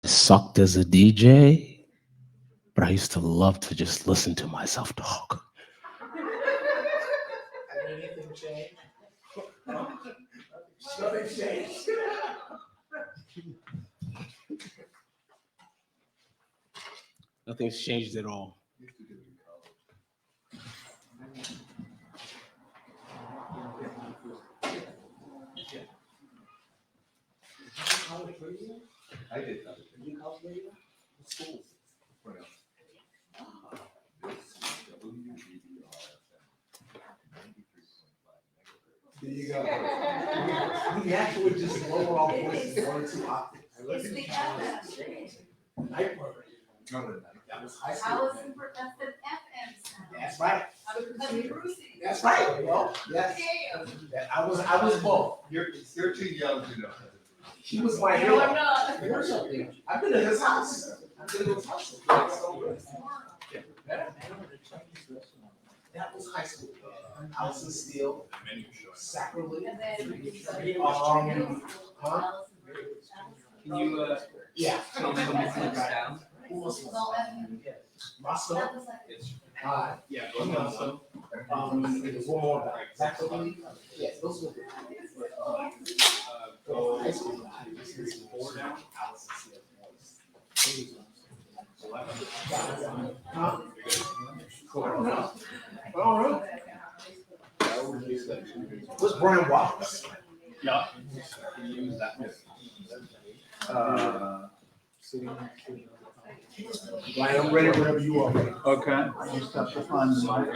sucked as a DJ, but I used to love to just listen to myself talk. Anything change? Nothing changed. Nothing's changed at all. I did. School. There you go. We actually just lower our voices 1 or 2 octaves. It's the FM. Night work. That was high school. That's the FM sound. That's right. Cousin Brucey. That's right. Well, yes. Yeah. I was both. You're too young to know. He was my No, hero. I'm not. I've been in his house. That was high school. House and Steel, Sacrilege. And then. Huh? Can you, Yeah. tell me when this is down? Who was It's all FM. Moscow? That was like. Yeah, go ahead. So, It was one more about Sacrilege. Yes, those were go high school. 4 down. House and Steel. Huh? I don't know. I don't know. What's Brian Wallace? Yeah. Can you use that? Brian, I'm ready whenever you are. Okay, you just have to find the mic.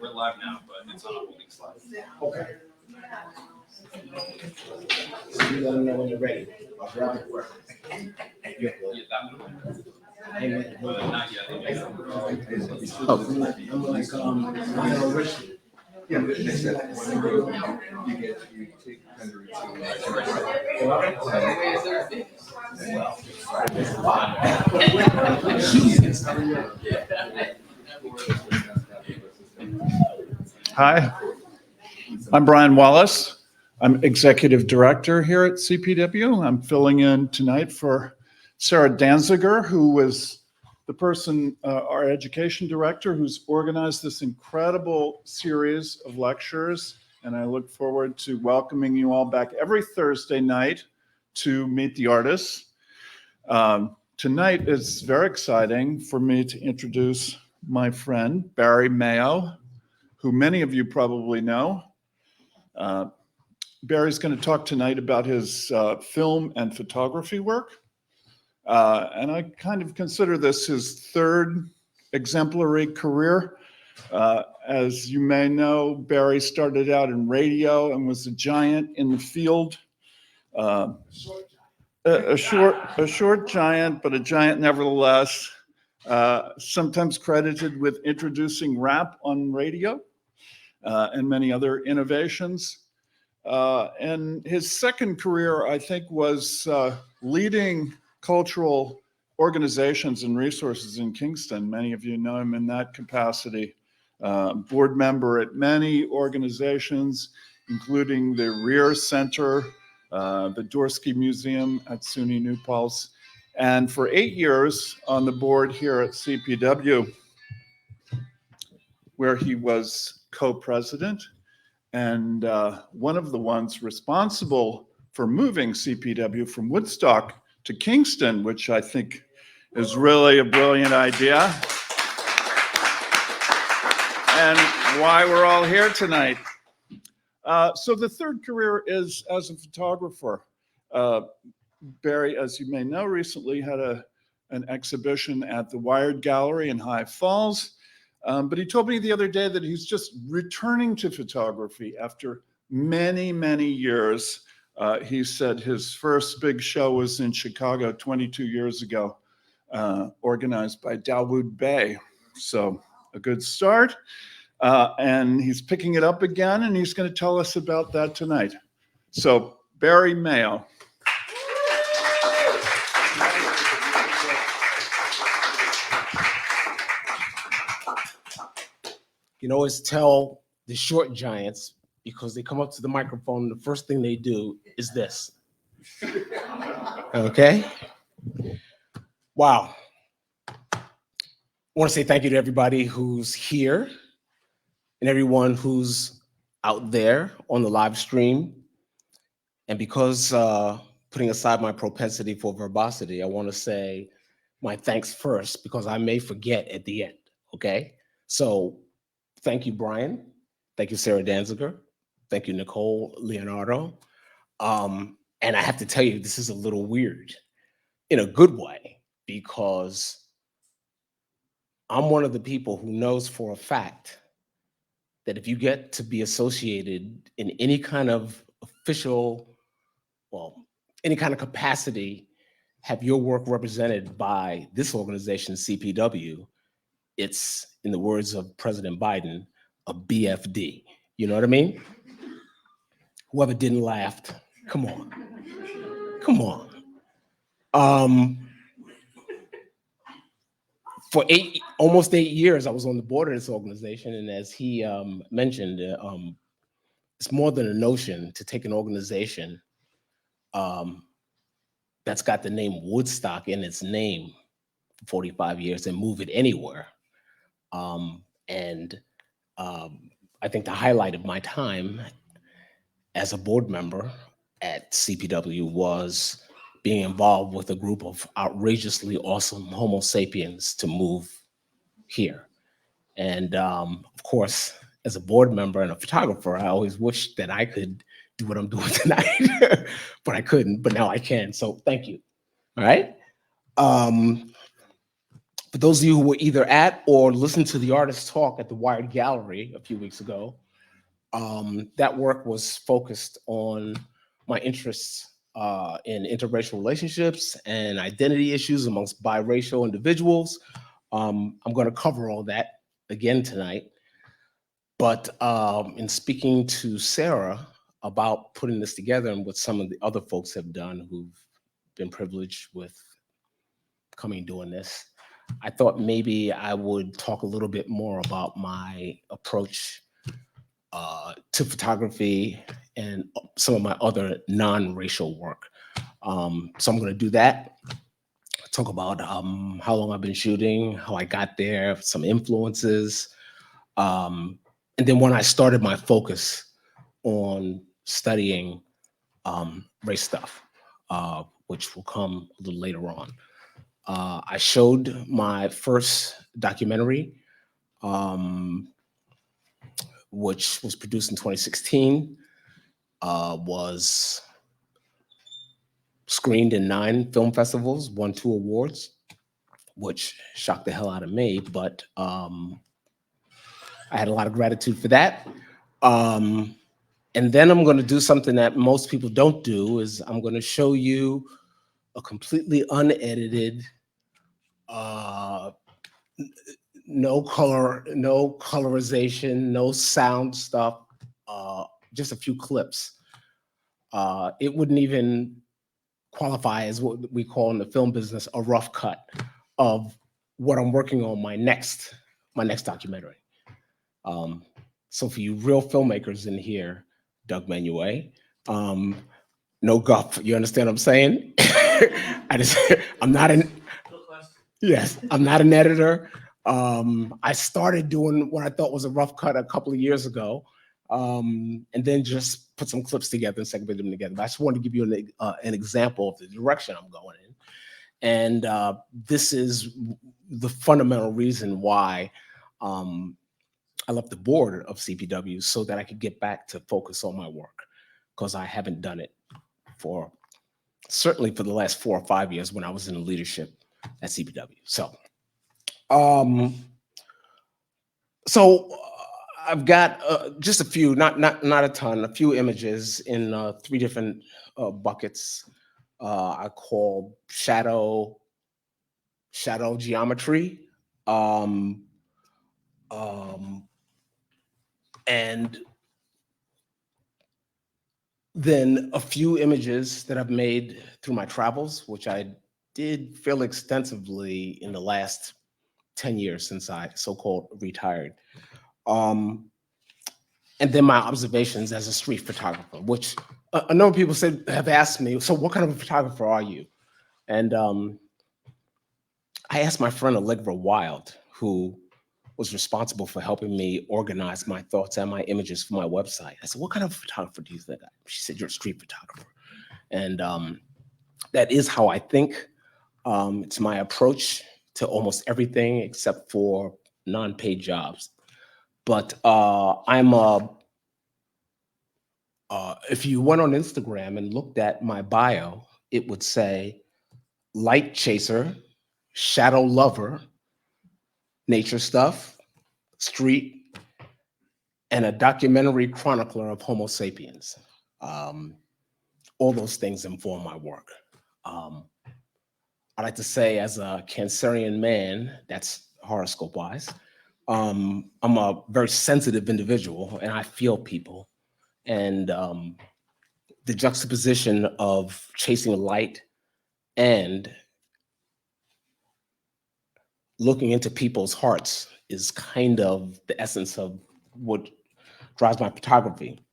We're live now, but it's on a holding slide. Okay. So you let me know when you're ready. I'll grab it for Yeah, that one. Amen. Not yet. I'm like, Lionel Richie. Yeah, but they said you take under Hi, I'm Brian Wallace. I'm Executive Director here at CPW. I'm filling in tonight for Sarah Danziger, who was the person, our Education Director, who's organized this incredible series of lectures. And I look forward to welcoming you all back every Thursday night to meet the artists. Tonight is very exciting for me to introduce my friend, Barry Mayo, who many of you probably know. Barry's going to talk tonight about his film and photography work. And I kind of consider this his third exemplary career. As you may know, Barry started out in radio and was a giant in the field. A short giant, but a giant nevertheless. Sometimes credited with introducing rap on radio and many other innovations. And his second career, I think, was leading cultural organizations and resources in Kingston. Many of you know him in that capacity. Board member at many organizations, including the Rear Center, the Dorsky Museum at SUNY New Paltz, and for 8 years on the board here at CPW, where he was co-president and one of the ones responsible for moving CPW from Woodstock to Kingston, which I think is really a brilliant idea. And why we're all here tonight. So the third career is as a photographer. Barry, as you may know, recently had an exhibition at the Wired Gallery in High Falls. But he told me the other day that he's just returning to photography after many, many years. He said his first big show was in Chicago 22 years ago, organized by Dawood Bey. So a good start. And he's picking it up again, and he's going to tell us about that tonight. So Barry Mayo. You can always tell the short giants because they come up to the microphone and the first thing they do is this. Okay? Wow. I want to say thank you to everybody who's here and everyone who's out there on the live stream. And because putting aside my propensity for verbosity, I want to say my thanks first because I may forget at the end, okay? So thank you, Brian. Thank you, Sarah Danziger. Thank you, Nicole Leonardo. And I have to tell you, this is a little weird in a good way because I'm one of the people who knows for a fact that if you get to be associated in any kind of official, well, any kind of capacity, have your work represented by this organization, CPW, it's, in the words of President Biden, a BFD. You know what I mean? Whoever didn't laugh, come on. Come on. For almost 8 years, I was on the board of this organization, and as he mentioned, it's more than a notion to take an organization that's got the name Woodstock in its name for 45 years and move it anywhere. I think the highlight of my time as a board member at CPW was being involved with a group of outrageously awesome Homo sapiens to move here. And of course, as a board member and a photographer, I always wished that I could do what I'm doing tonight, but I couldn't, but now I can. So thank you. All right. For those of you who were either at or listened to the artist talk at the Wired Gallery a few weeks ago, that work was focused on my interests in interracial relationships and identity issues amongst biracial individuals. I'm going to cover all that again tonight. But in speaking to Sarah about putting this together and what some of the other folks have done who've been privileged with coming doing this, I thought maybe I would talk a little bit more about my approach to photography and some of my other non-racial work. So I'm going to do that. Talk about how long I've been shooting, how I got there, some influences. And then when I started my focus on studying race stuff, which will come a little later on. I showed my first documentary, which was produced in 2016, was screened in 9 film festivals, won 2 awards, which shocked the hell out of me, but I had a lot of gratitude for that. And then I'm going to do something that most people don't do, is I'm going to show you a completely unedited, no color, no colorization, no sound stuff, just a few clips. It wouldn't even qualify as what we call in the film business a rough cut of what I'm working on my next documentary. So for you real filmmakers in here, Doug Manuel, no guff. You understand what I'm saying? I'm not an editor. I started doing what I thought was a rough cut a couple of years ago, and then just put some clips together and segmented them together. But I just wanted to give you an example of the direction I'm going in. And this is the fundamental reason why I left the board of CPW, so that I could get back to focus on my work, because I haven't done it certainly for the last 4 or 5 years when I was in leadership at CPW. So, I've got just a few, not a ton, a few images in 3 different buckets. I call shadow geometry, and then a few images that I've made through my travels, which I did fairly extensively in the last 10 years since I so-called retired. And then my observations as a street photographer, which a number of people have asked me, so what kind of a photographer are you? And I asked my friend Allegra Wild, who was responsible for helping me organize my thoughts and my images for my website. I said, what kind of photographer do you think? She said, you're a street photographer. And that is how I think. It's my approach to almost everything except for non-paid jobs. But if you went on Instagram and looked at my bio, it would say light chaser, shadow lover, nature stuff, street, and a documentary chronicler of Homo sapiens. All those things inform my work. I like to say, as a Cancerian man, that's horoscope wise, I'm a very sensitive individual and I feel people. And the juxtaposition of chasing light and looking into people's hearts is kind of the essence of what drives my photography.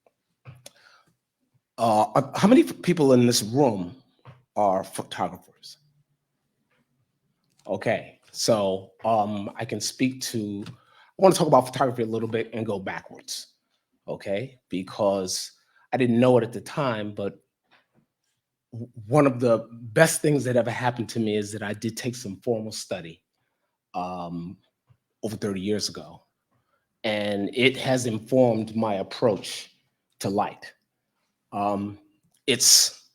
How many people in this room are photographers? Okay, so I can speak to, I want to talk about photography a little bit and go backwards, okay? Because I didn't know it at the time, but one of the best things that ever happened to me is that I did take some formal study over 30 years ago. And it has informed my approach to light. It's,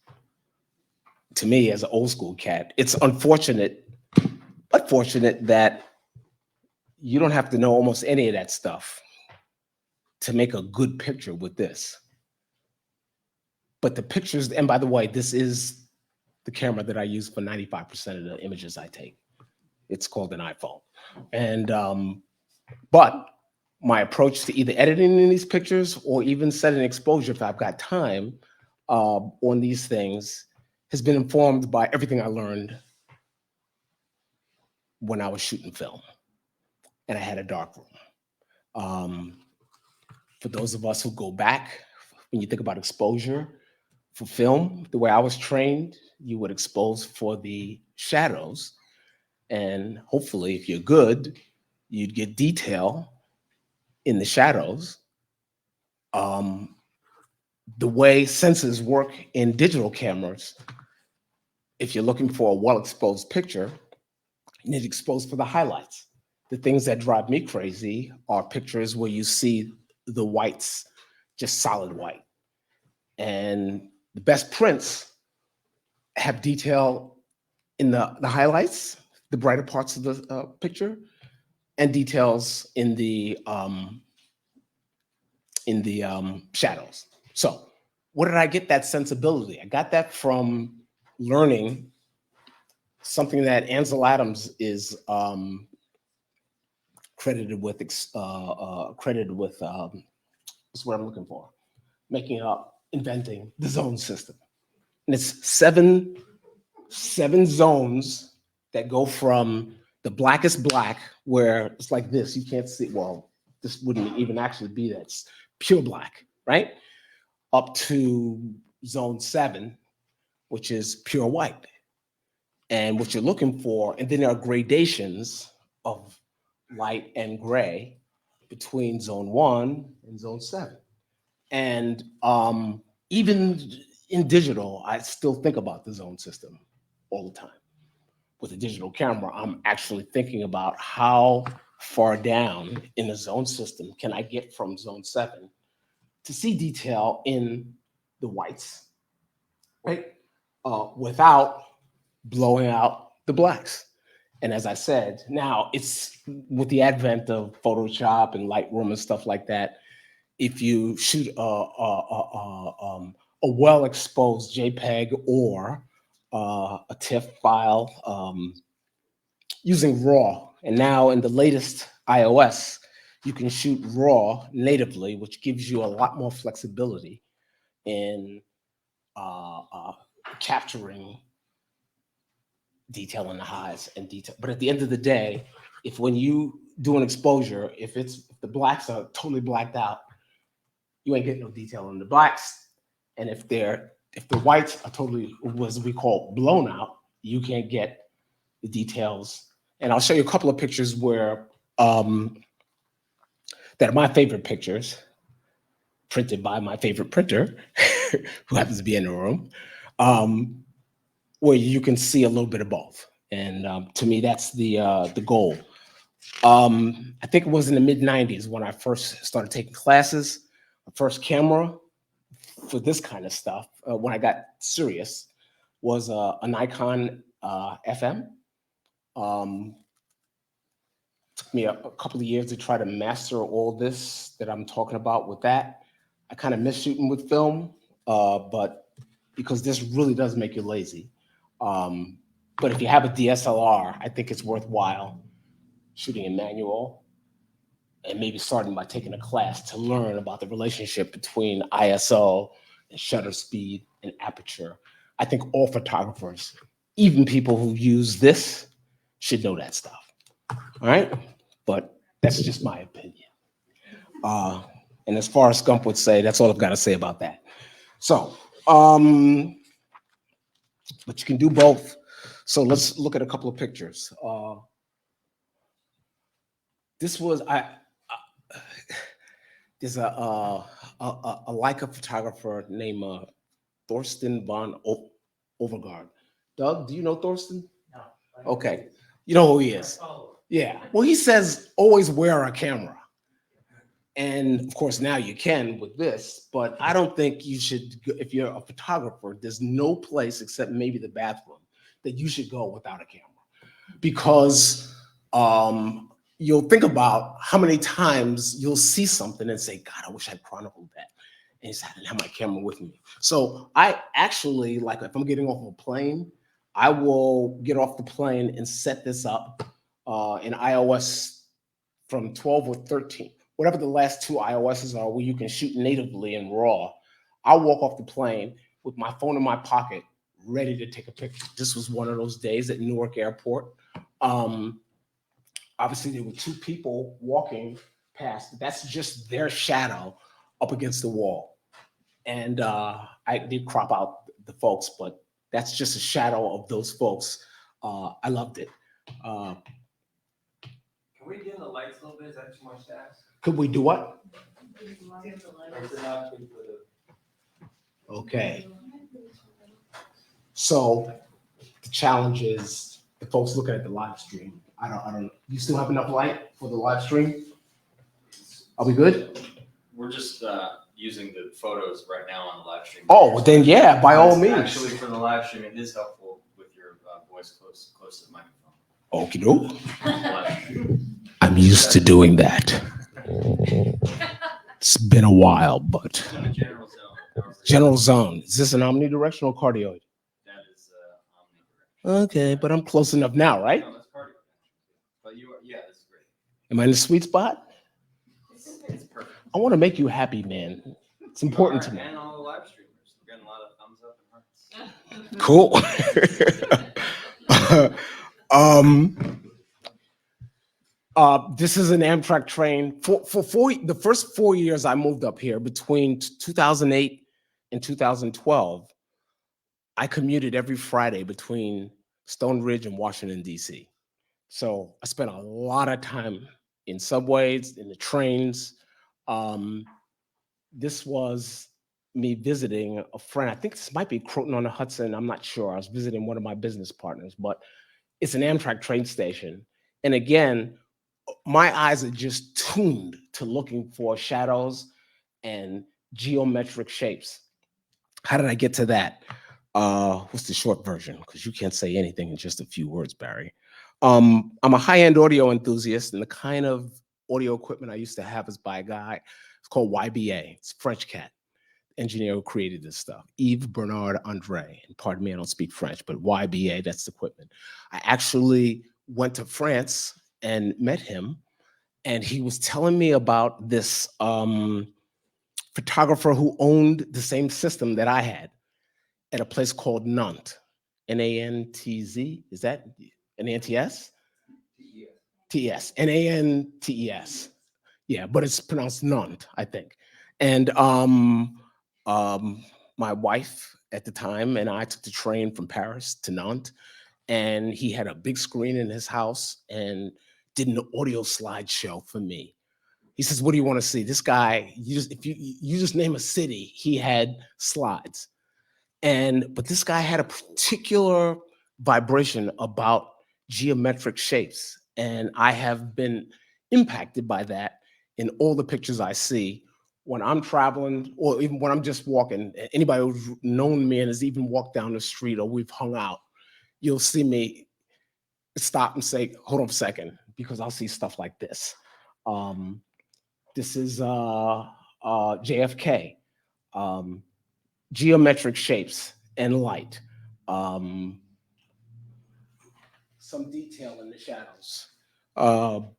to me, as an old school cat, it's unfortunate, but fortunate that you don't have to know almost any of that stuff to make a good picture with this. But the pictures, and by the way, this is the camera that I use for 95% of the images I take. It's called an iPhone. And, but my approach to either editing in these pictures or even setting exposure if I've got time on these things has been informed by everything I learned when I was shooting film and I had a dark room. For those of us who go back, when you think about exposure for film, the way I was trained, you would expose for the shadows. And hopefully, if you're good, you'd get detail in the shadows. The way sensors work in digital cameras, if you're looking for a well-exposed picture, you need to expose for the highlights. The things that drive me crazy are pictures where you see the whites, just solid white. And the best prints have detail in the highlights, the brighter parts of the picture, and details in the shadows. So where did I get that sensibility? I got that from learning something that Ansel Adams is credited with what's what I'm looking for, inventing the zone system. And it's seven zones that go from the blackest black, where it's like this, you can't see, well, this wouldn't even actually be that, it's pure black, right? Up to zone 7, which is pure white. And what you're looking for, and then there are gradations of light and gray between zone 1 and zone 7. And even in digital, I still think about the zone system all the time. With a digital camera, I'm actually thinking about how far down in the zone system can I get from zone 7 to see detail in the whites, right? Without blowing out the blacks. And as I said, now it's with the advent of Photoshop and Lightroom and stuff like that, if you shoot a well-exposed JPEG or a TIFF file using RAW, and now in the latest iOS, you can shoot RAW natively, which gives you a lot more flexibility in capturing detail in the highs and detail. But at the end of the day, if when you do an exposure, if the blacks are totally blacked out, you ain't getting no detail in the blacks. And if the whites are totally, what we call blown out, you can't get the details And I'll show you a couple of pictures where that are my favorite pictures, printed by my favorite printer, who happens to be in the room, where you can see a little bit of both. And to me, that's the goal. I think it was in the mid 90s when I first started taking classes. My first camera for this kind of stuff, when I got serious, was a Nikon FM. Took me a couple of years to try to master all this that I'm talking about with that. I kind of miss shooting with film, but because this really does make you lazy. But if you have a DSLR, I think it's worthwhile shooting in manual and maybe starting by taking a class to learn about the relationship between ISO and shutter speed and aperture. I think all photographers, even people who use this, should know that stuff. All right, but that's just my opinion. And as far as Scump would say, that's all I've got to say about that. So, but you can do both. So let's look at a couple of pictures. This was there's a Leica photographer named Thorsten von Overgaard. Doug, do you know Thorsten? No. Okay, you know who he is. Yeah, well, he says always wear a camera. And of course, now you can with this, but I don't think you should, if you're a photographer, there's no place except maybe the bathroom that you should go without a camera. Because you'll think about how many times you'll see something and say, God, I wish I'd chronicled that. And you say, I didn't have my camera with me. So I actually, like if I'm getting off of a plane, I will get off the plane and set this up in iOS from 12 or 13, whatever the last two iOSs are where you can shoot natively in RAW. I'll walk off the plane with my phone in my pocket, ready to take a picture. This was one of those days at Newark Airport. Obviously, there were two people walking past. That's just their shadow up against the wall. And I did crop out the folks, but that's just a shadow of those folks. I loved it. Can we dim the lights a little bit? Is that too much to ask? Could we do what? Or is it not good for the- Okay. So the challenge is the folks looking at the live stream. I don't, you still have enough light for the live stream? Are we good? We're just using the photos right now on the live stream. Oh, well then, yeah, by all means. Actually, for the live stream, it is helpful with your voice close to the microphone. Okie doke. Live stream. I'm used to doing that. It's been a while, but It's in the general zone. General zone. Is this an omnidirectional cardioid? That is omnidirectional. Okay, but I'm close enough now, right? No, that's cardio. But you are, yeah, this is great. Am I in the sweet spot? It's perfect. I want to make you happy, man. It's important to me. And all the live streamers, we're getting a lot of thumbs up and hearts. Cool. This is an Amtrak train. For the first 4 years I moved up here, between 2008 and 2012, I commuted every Friday between Stone Ridge and Washington, D.C. So I spent a lot of time in subways, in the trains. This was me visiting a friend. I think this might be Croton on the Hudson. I'm not sure. I was visiting one of my business partners, but it's an Amtrak train station. And again, my eyes are just tuned to looking for shadows and geometric shapes. How did I get to that? What's the short version? Because you can't say anything in just a few words, Barry. I'm a high-end audio enthusiast, and the kind of audio equipment I used to have is by a guy. It's called YBA. It's a French cat, engineer who created this stuff, Yves Bernard Andre. And pardon me, I don't speak French, but YBA, that's the equipment. I actually went to France and met him, and he was telling me about this photographer who owned the same system that I had at a place called Nantes, N-A-N-T-Z. Is that N-A-N-T-S? T-S, N-A-N-T-E-S. Yeah, but it's pronounced Nantes, I think. And my wife at the time and I took the train from Paris to Nantes, and he had a big screen in his house and did an audio slideshow for me. He says, "What do you want to see?" This guy, if you just name a city, he had slides. But this guy had a particular vibration about geometric shapes, and I have been impacted by that in all the pictures I see when I'm traveling, or even when I'm just walking. Anybody who's known me and has even walked down the street or we've hung out, you'll see me stop and say, "Hold on a second," because I'll see stuff like this. This is JFK. Geometric shapes and light. Some detail in the shadows. One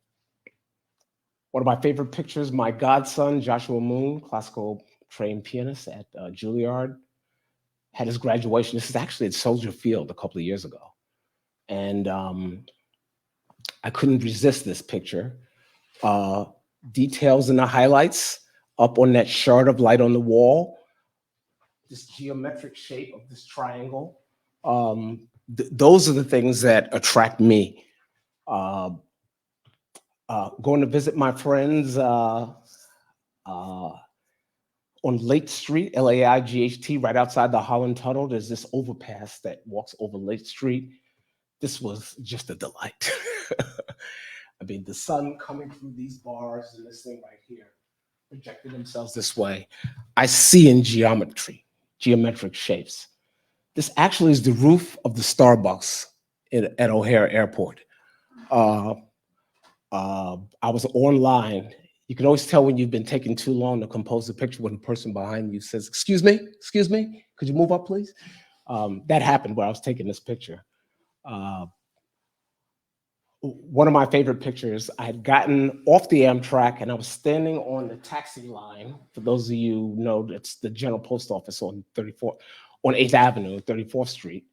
of my favorite pictures, my godson, Joshua Moon, classical trained pianist at Juilliard, had his graduation. This is actually at Soldier Field a couple of years ago. And I couldn't resist this picture. Details in the highlights up on that shard of light on the wall. This geometric shape of this triangle. Those are the things that attract me. Going to visit my friends on Lake Street, Laight, right outside the Holland Tunnel. There's this overpass that walks over Lake Street. This was just a delight. I mean, the sun coming through these bars and this thing right here, projecting themselves this way. I see in geometric shapes. This actually is the roof of the Starbucks at O'Hare Airport. I was online. You can always tell when you've been taking too long to compose a picture when the person behind you says, excuse me, could you move up, please?" That happened where I was taking this picture. One of my favorite pictures, I had gotten off the Amtrak and I was standing on the taxi line. For those of you who know, it's the General Post Office on 8th Avenue, 34th Street.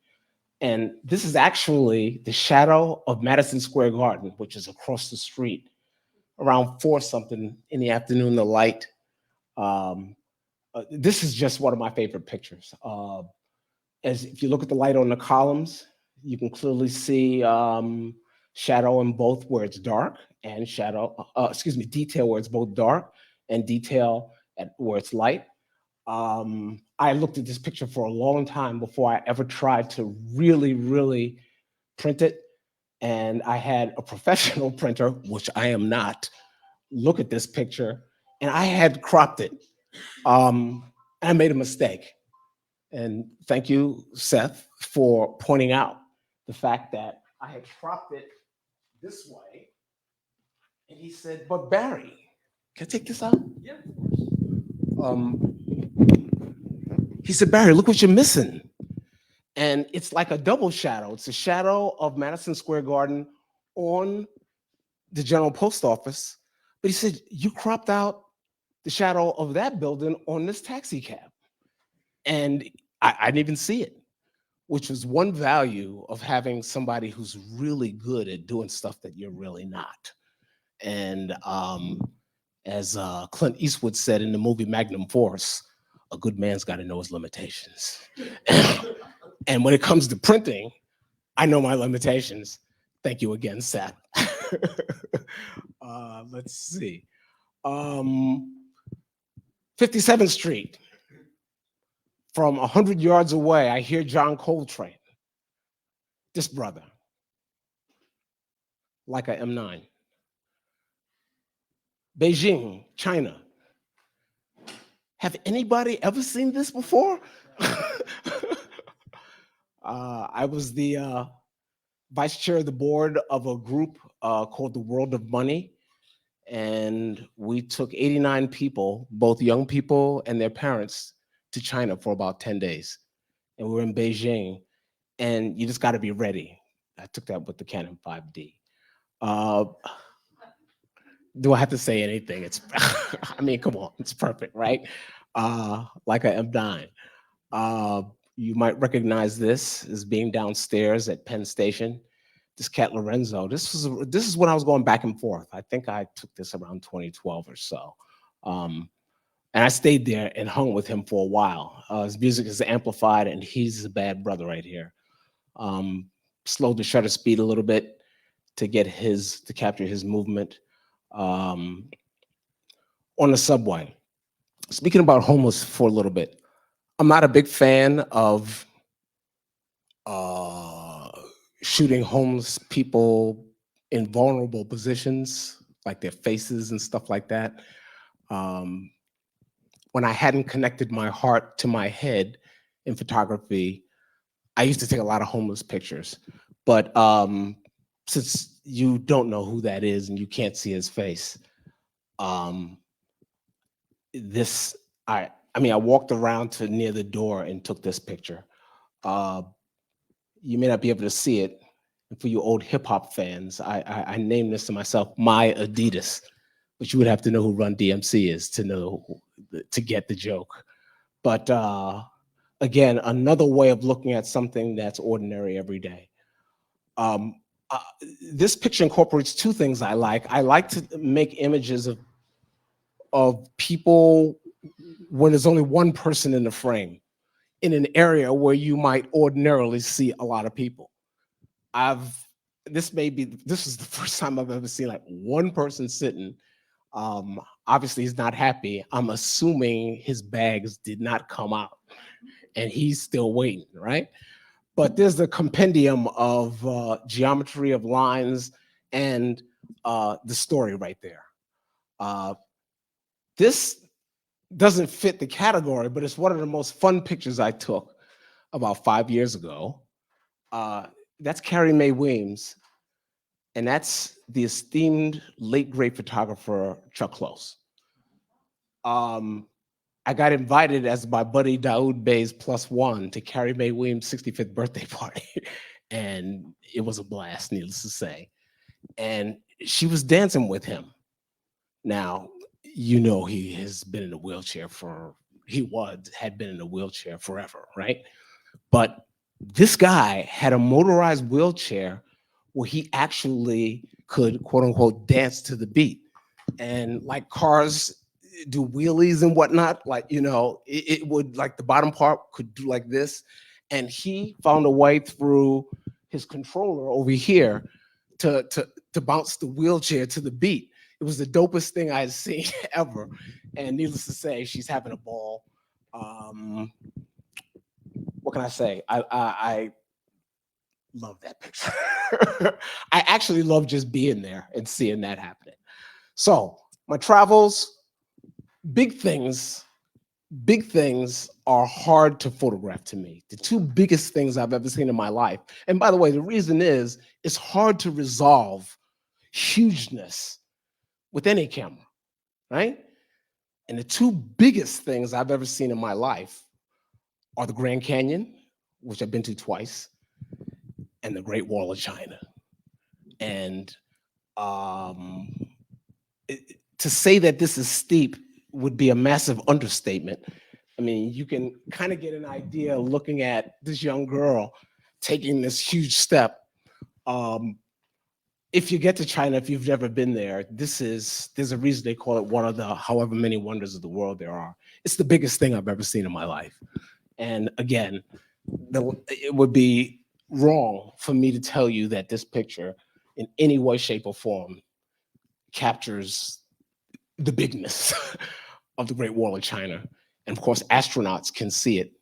And this is actually the shadow of Madison Square Garden, which is across the street. Around 4 something in the afternoon, the light. This is just one of my favorite pictures. As if you look at the light on the columns, you can clearly see shadow in both where it's dark and detail where it's both dark and detail where it's light. I looked at this picture for a long time before I ever tried to really print it. And I had a professional printer, which I am not, look at this picture, and I had cropped it. And I made a mistake. And thank you, Seth, for pointing out the fact that I had cropped it this way. And he said, "But Barry, can I take this out?" Yeah. He said, "Barry, look what you're missing." And it's like a double shadow. It's a shadow of Madison Square Garden on the General Post Office. But he said, "You cropped out the shadow of that building on this taxi cab." And I didn't even see it, which was one value of having somebody who's really good at doing stuff that you're really not. And as Clint Eastwood said in the movie Magnum Force, a good man's got to know his limitations. And when it comes to printing, I know my limitations. Thank you again, Seth. Let's see. 57th Street. From 100 yards away, I hear John Coltrane. This brother, like a M9. Beijing, China. Have anybody ever seen this before? I was the vice chair of the board of a group called the World of Money. And we took 89 people, both young people and their parents, to China for about 10 days. And we were in Beijing, and you just got to be ready. I took that with the Canon 5D. Do I have to say anything? It's, I mean, come on, it's perfect, right? Like a M9. You might recognize this as being downstairs at Penn Station. This cat Lorenzo. This is when I was going back and forth. I think I took this around 2012 or so. And I stayed there and hung with him for a while. His music is amplified, and he's a bad brother right here. slowed the shutter speed a little bit to capture his movement on the subway. Speaking about homeless for a little bit, I'm not a big fan of shooting homeless people in vulnerable positions, like their faces and stuff like that. When I hadn't connected my heart to my head in photography, I used to take a lot of homeless pictures. But since you don't know who that is and you can't see his face, I walked around to near the door and took this picture. You may not be able to see it. And for you old hip hop fans, I named this to myself, My Adidas, but you would have to know who Run DMC is to get the joke. But again, another way of looking at something that's ordinary every day. This picture incorporates two things I like. I like to make images of people when there's only one person in the frame in an area where you might ordinarily see a lot of people. This is the first time I've ever seen like one person sitting. Obviously he's not happy. I'm assuming his bags did not come out and he's still waiting, right? But there's a compendium of geometry of lines and the story right there. This doesn't fit the category, but it's one of the most fun pictures I took about 5 years ago. That's Carrie Mae Weems, and that's the esteemed late great photographer Chuck Close. I got invited as my buddy Daoud Bey's +1 to Carrie Mae Weems' 65th birthday party, and it was a blast, needless to say. And she was dancing with him. Now, you know he has been in a wheelchair had been in a wheelchair forever, right? But this guy had a motorized wheelchair where he actually could, quote unquote, dance to the beat. And like cars do wheelies and whatnot, like, it would, like the bottom part could do like this. And he found a way through his controller over here to bounce the wheelchair to the beat. It was the dopest thing I had seen ever. And needless to say, she's having a ball. What can I say? I love that picture. I actually love just being there and seeing that happening. So my travels, big things are hard to photograph to me. The two biggest things I've ever seen in my life. And by the way, the reason is it's hard to resolve hugeness with any camera, right? And the two biggest things I've ever seen in my life are the Grand Canyon, which I've been to twice, and the Great Wall of China. And to say that this is steep would be a massive understatement. I mean, you can kind of get an idea looking at this young girl taking this huge step. If you get to China, if you've never been there, there's a reason they call it one of the however many wonders of the world there are. It's the biggest thing I've ever seen in my life. And again, it would be wrong for me to tell you that this picture in any way, shape, or form captures the bigness of the Great Wall of China. And of course, astronauts can see it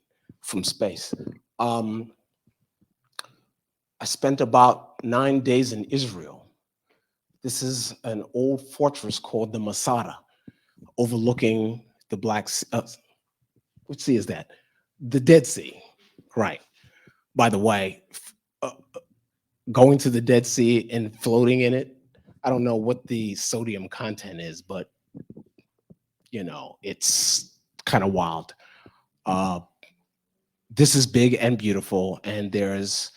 from space. I spent about 9 days in Israel. This is an old fortress called the Masada, overlooking the Black Sea. What sea is that? The Dead Sea, right. By the way, going to the Dead Sea and floating in it, I don't know what the sodium content is, but it's kind of wild. This is big and beautiful, and there's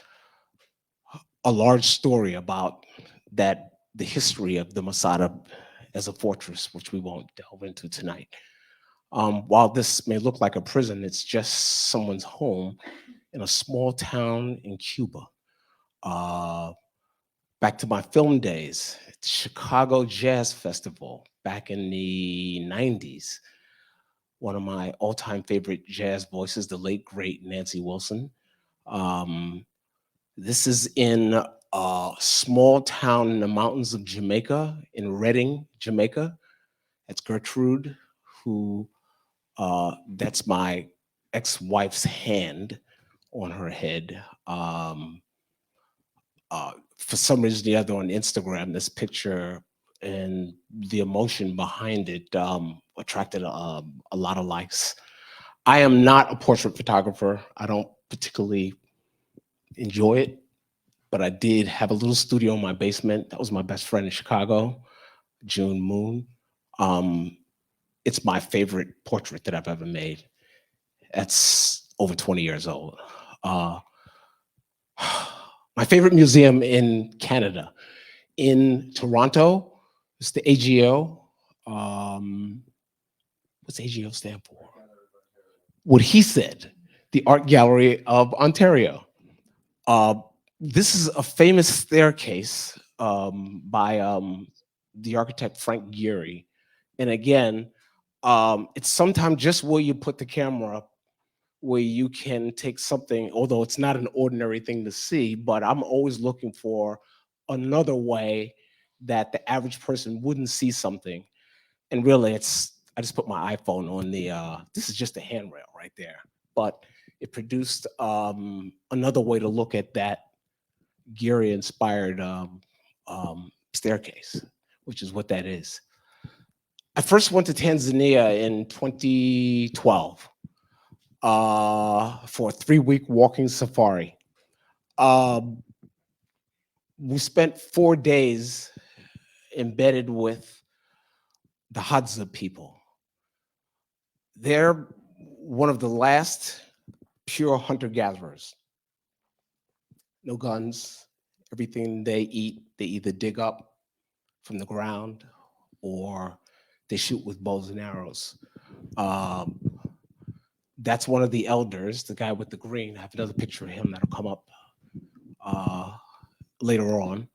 a large story about the history of the Masada as a fortress, which we won't delve into tonight. While this may look like a prison, it's just someone's home in a small town in Cuba. Back to my film days, Chicago Jazz Festival back in the 90s. One of my all-time favorite jazz voices, the late, great Nancy Wilson. This is in a small town in the mountains of Jamaica, in Redding, Jamaica. That's Gertrude, who that's my ex-wife's hand on her head. For some reason or the other on Instagram, this picture and the emotion behind it attracted a lot of likes. I am not a portrait photographer. I don't particularly enjoy it, but I did have a little studio in my basement. That was my best friend in Chicago, June Moon. It's my favorite portrait that I've ever made. That's over 20 years old. My favorite museum in Canada, in Toronto, is the AGO. What's AGO stand for? What he said, the Art Gallery of Ontario. This is a famous staircase by the architect Frank Gehry. And again, it's sometimes just where you put the camera up, where you can take something, although it's not an ordinary thing to see, but I'm always looking for another way that the average person wouldn't see something. And really, I just put my iPhone on this is just a handrail right there, but it produced another way to look at that Gehry-inspired staircase, which is what that is. I first went to Tanzania in 2012 for a 3-week walking safari. We spent 4 days embedded with the Hadza people. They're one of the last pure hunter-gatherers. No guns. Everything they eat, they either dig up from the ground or they shoot with bows and arrows. That's one of the elders, the guy with the green. I have another picture of him that'll come up later on.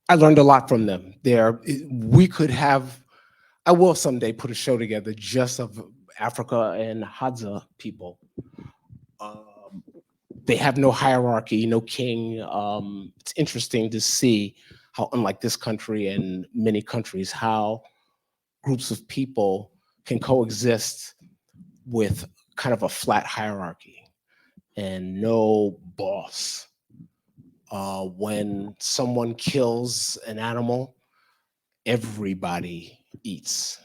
I learned a lot from them. We could have, I will someday put a show together just of Africa and Hadza people. They have no hierarchy, no king. It's interesting to see how, unlike this country and many countries, how groups of people can coexist with kind of a flat hierarchy and no boss. When someone kills an animal, everybody eats.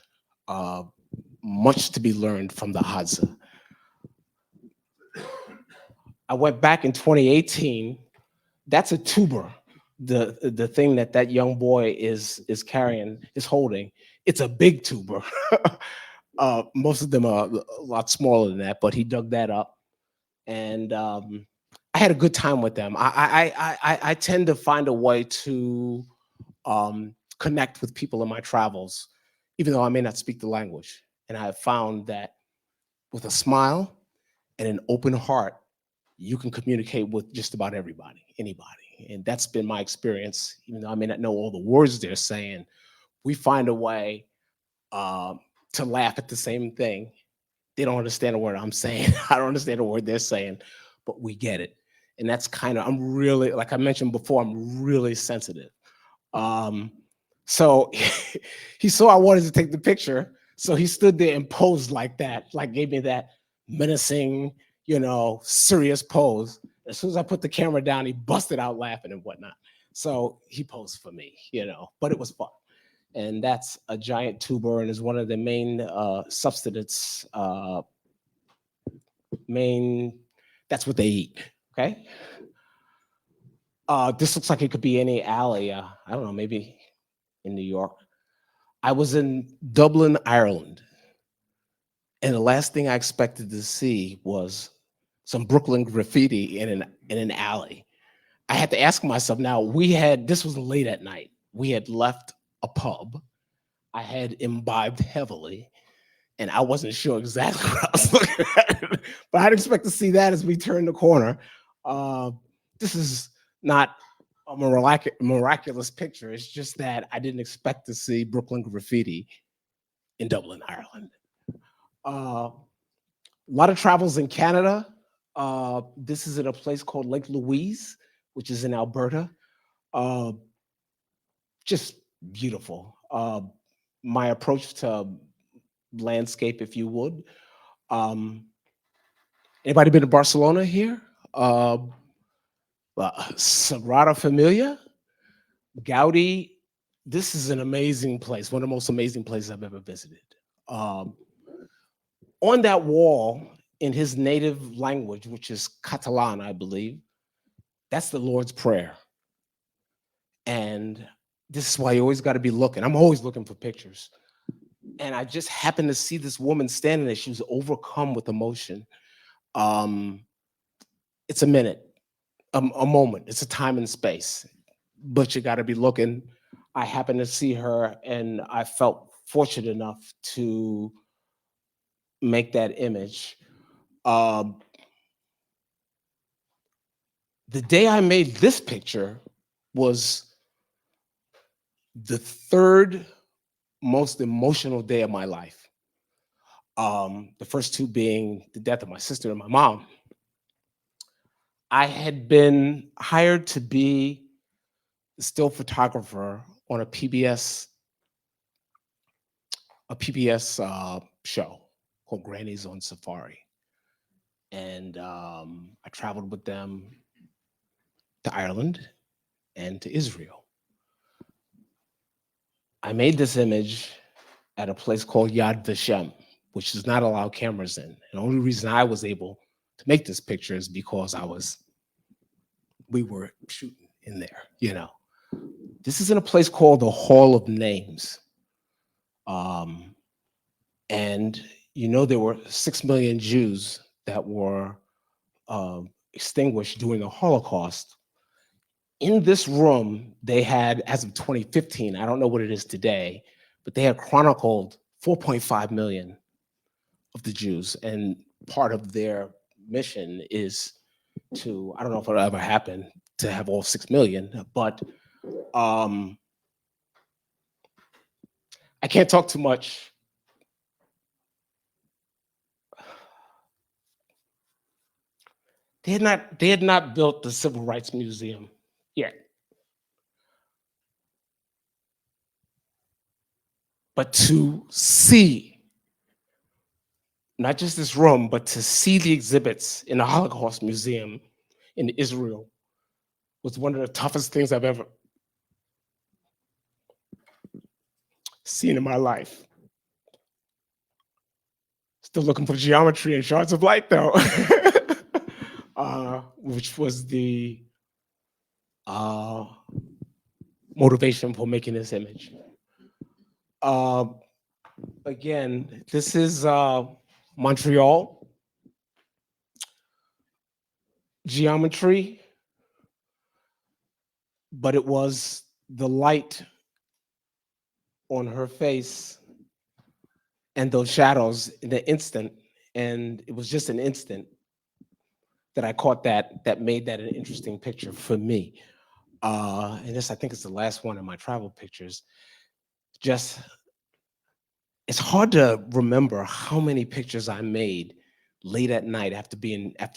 Much to be learned from the Hadza. I went back in 2018. That's a tuber. The thing that young boy is carrying, is holding. It's a big tuber. Most of them are a lot smaller than that, but he dug that up. And I had a good time with them. I tend to find a way to connect with people in my travels, even though I may not speak the language. And I have found that with a smile and an open heart, you can communicate with just about everybody, anybody. And that's been my experience. Even though I may not know all the words they're saying, we find a way to laugh at the same thing. They don't understand a word I'm saying. I don't understand a word they're saying, but we get it. And that's kind of, I'm really, like I mentioned before, I'm really sensitive. So he saw I wanted to take the picture. So he stood there and posed like that, like gave me that menacing, serious pose. As soon as I put the camera down, he busted out laughing and whatnot. So he posed for me, but it was fun. And that's a giant tuber and is one of the main substitutes, that's what they eat, okay? This looks like it could be any alley, I don't know, maybe in New York. I was in Dublin, Ireland. And the last thing I expected to see was some Brooklyn graffiti in an alley. I had to ask myself, now this was late at night. We had left a pub. I had imbibed heavily and I wasn't sure exactly what I was looking at, but I didn't expect to see that as we turned the corner. This is not a miraculous picture. It's just that I didn't expect to see Brooklyn graffiti in Dublin, Ireland. A lot of travels in Canada. This is in a place called Lake Louise, which is in Alberta. Uh, just beautiful. My approach to landscape, if you would. Um, Anybody been to Barcelona here? Sagrada Familia, Gaudi. This is an amazing place, one of the most amazing places I've ever visited. Um, on that wall, in his native language, which is Catalan, I believe, that's the Lord's Prayer. And this is why you always got to be looking. I'm always looking for pictures. And I just happened to see this woman standing there. She was overcome with emotion. It's a minute, a moment. It's a time and space, but you got to be looking. I happened to see her, and I felt fortunate enough to make that image. The day I made this picture was the third most emotional day of my life. The first two being the death of my sister and my mom. I had been hired to be a still photographer on a PBS show called Grannies on Safari. And I traveled with them to Ireland and to Israel. I made this image at a place called Yad Vashem, which does not allow cameras in. And the only reason I was able to make this picture is because we were shooting in there, you know. This is in a place called the Hall of Names. And you know, there were 6 million Jews that were extinguished during the Holocaust. In this room, they had, as of 2015, I don't know what it is today, but they had chronicled 4.5 million of the Jews. And part of their mission is to, I don't know if it'll ever happen, to have all 6 million, but I can't talk too much. They had not built the Civil Rights Museum yet. But to see, not just this room, but to see the exhibits in the Holocaust Museum in Israel was one of the toughest things I've ever seen in my life. Still looking for geometry and shards of light, though, which was the motivation for making this image. Again, this is Montreal. Geometry, but it was the light on her face and those shadows in the instant, and it was just an instant that I caught that made that an interesting picture for me. And this, I think, is the last one of my travel pictures. Just, it's hard to remember how many pictures I made late at night after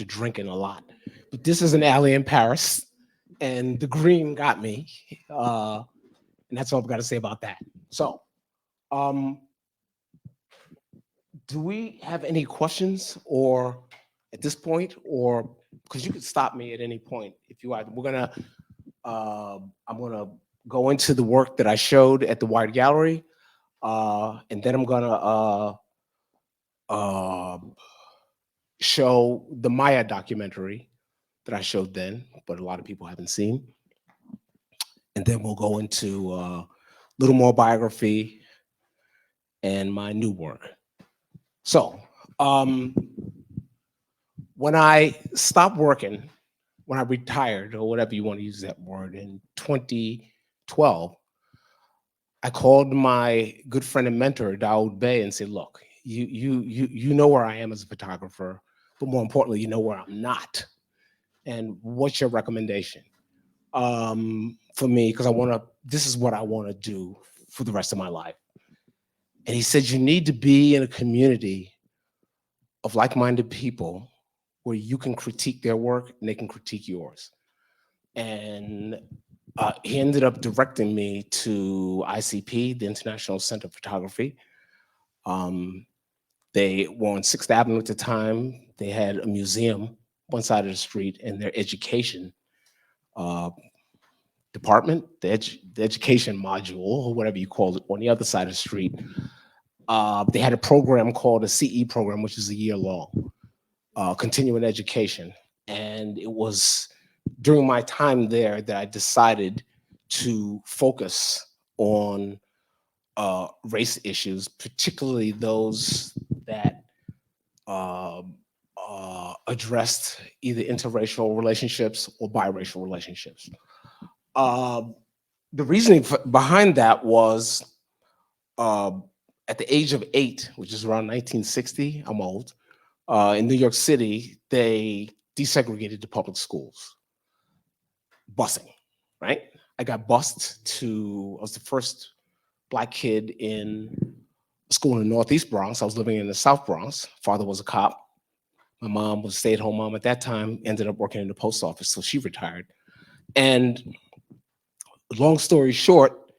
drinking a lot. But this is an alley in Paris, and the green got me. And that's all I've got to say about that. So, do we have any questions or at this point, or because you could stop me at any point if you want. I'm gonna go into the work that I showed at the Wired Gallery, and then I'm gonna show the Maya documentary that I showed then, but a lot of people haven't seen. And then we'll go into a little more biography and my new work. So, when I stopped working, when I retired, or whatever you want to use that word, in 2012, I called my good friend and mentor, Daoud Bey, and said, look, you know where I am as a photographer, but more importantly, you know where I'm not. And what's your recommendation for me? Because this is what I want to do for the rest of my life. And he said, you need to be in a community of like-minded people where you can critique their work and they can critique yours. And he ended up directing me to ICP, the International Center for Photography. They were on 6th Avenue at the time. They had a museum one side of the street, and their education department, the education module, or whatever you call it, on the other side of the street. They had a program called a CE program, which is a year long, continuing education. And it was during my time there that I decided to focus on race issues, particularly those that addressed either interracial relationships or biracial relationships. The reasoning behind that was at the age of 8, which is around 1960, I'm old, in New York City, they desegregated the public schools. Busing, right? I got bused I was the first Black kid in a school in the Northeast Bronx. I was living in the South Bronx. Father was a cop. My mom was a stay-at-home mom at that time, ended up working in the post office, so she retired. And long story short,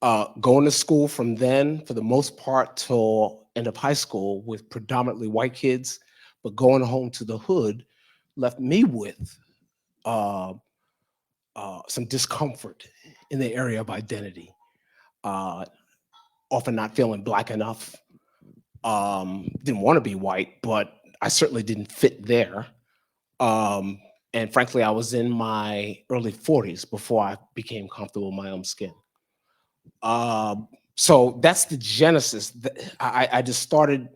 going to school from then, for the most part, till end of high school with predominantly white kids, but going home to the hood left me with some discomfort in the area of identity. Often not feeling Black enough. Didn't want to be white, but I certainly didn't fit there. And frankly, I was in my early 40s before I became comfortable in my own skin. So that's the genesis. I just started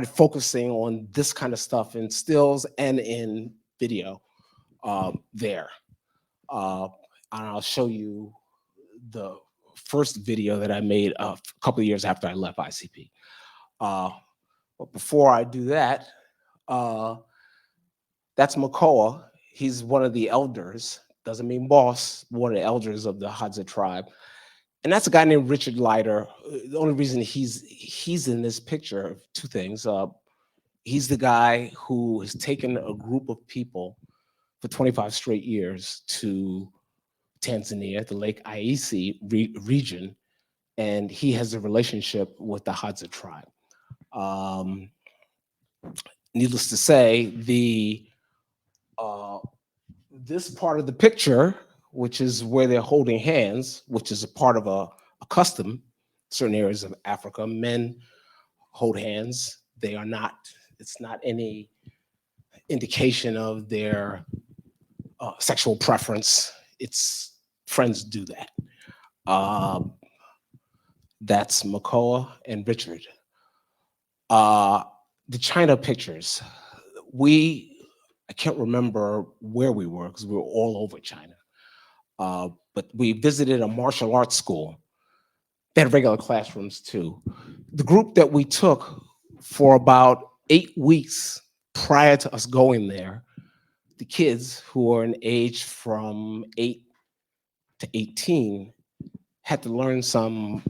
focusing on this kind of stuff in stills and in video there. And I'll show you the first video that I made a couple of years after I left ICP. But before I do that, that's Makoa. He's one of the elders, doesn't mean boss, one of the elders of the Hadza tribe. And that's a guy named Richard Leiter. The only reason he's in this picture, two things. He's the guy who has taken a group of people for 25 straight years to Tanzania, the Lake Aisi region, and he has a relationship with the Hadza tribe. Needless to say, this part of the picture, which is where they're holding hands, which is a part of a custom, certain areas of Africa, men hold hands. They are not, it's not any indication of their sexual preference. It's friends do that. That's Makoa and Richard. The China pictures, I can't remember where we were because we were all over China. But we visited a martial arts school. They had regular classrooms too. The group that we took for about 8 weeks prior to us going there, the kids who were in age from 8 to 18 had to learn some,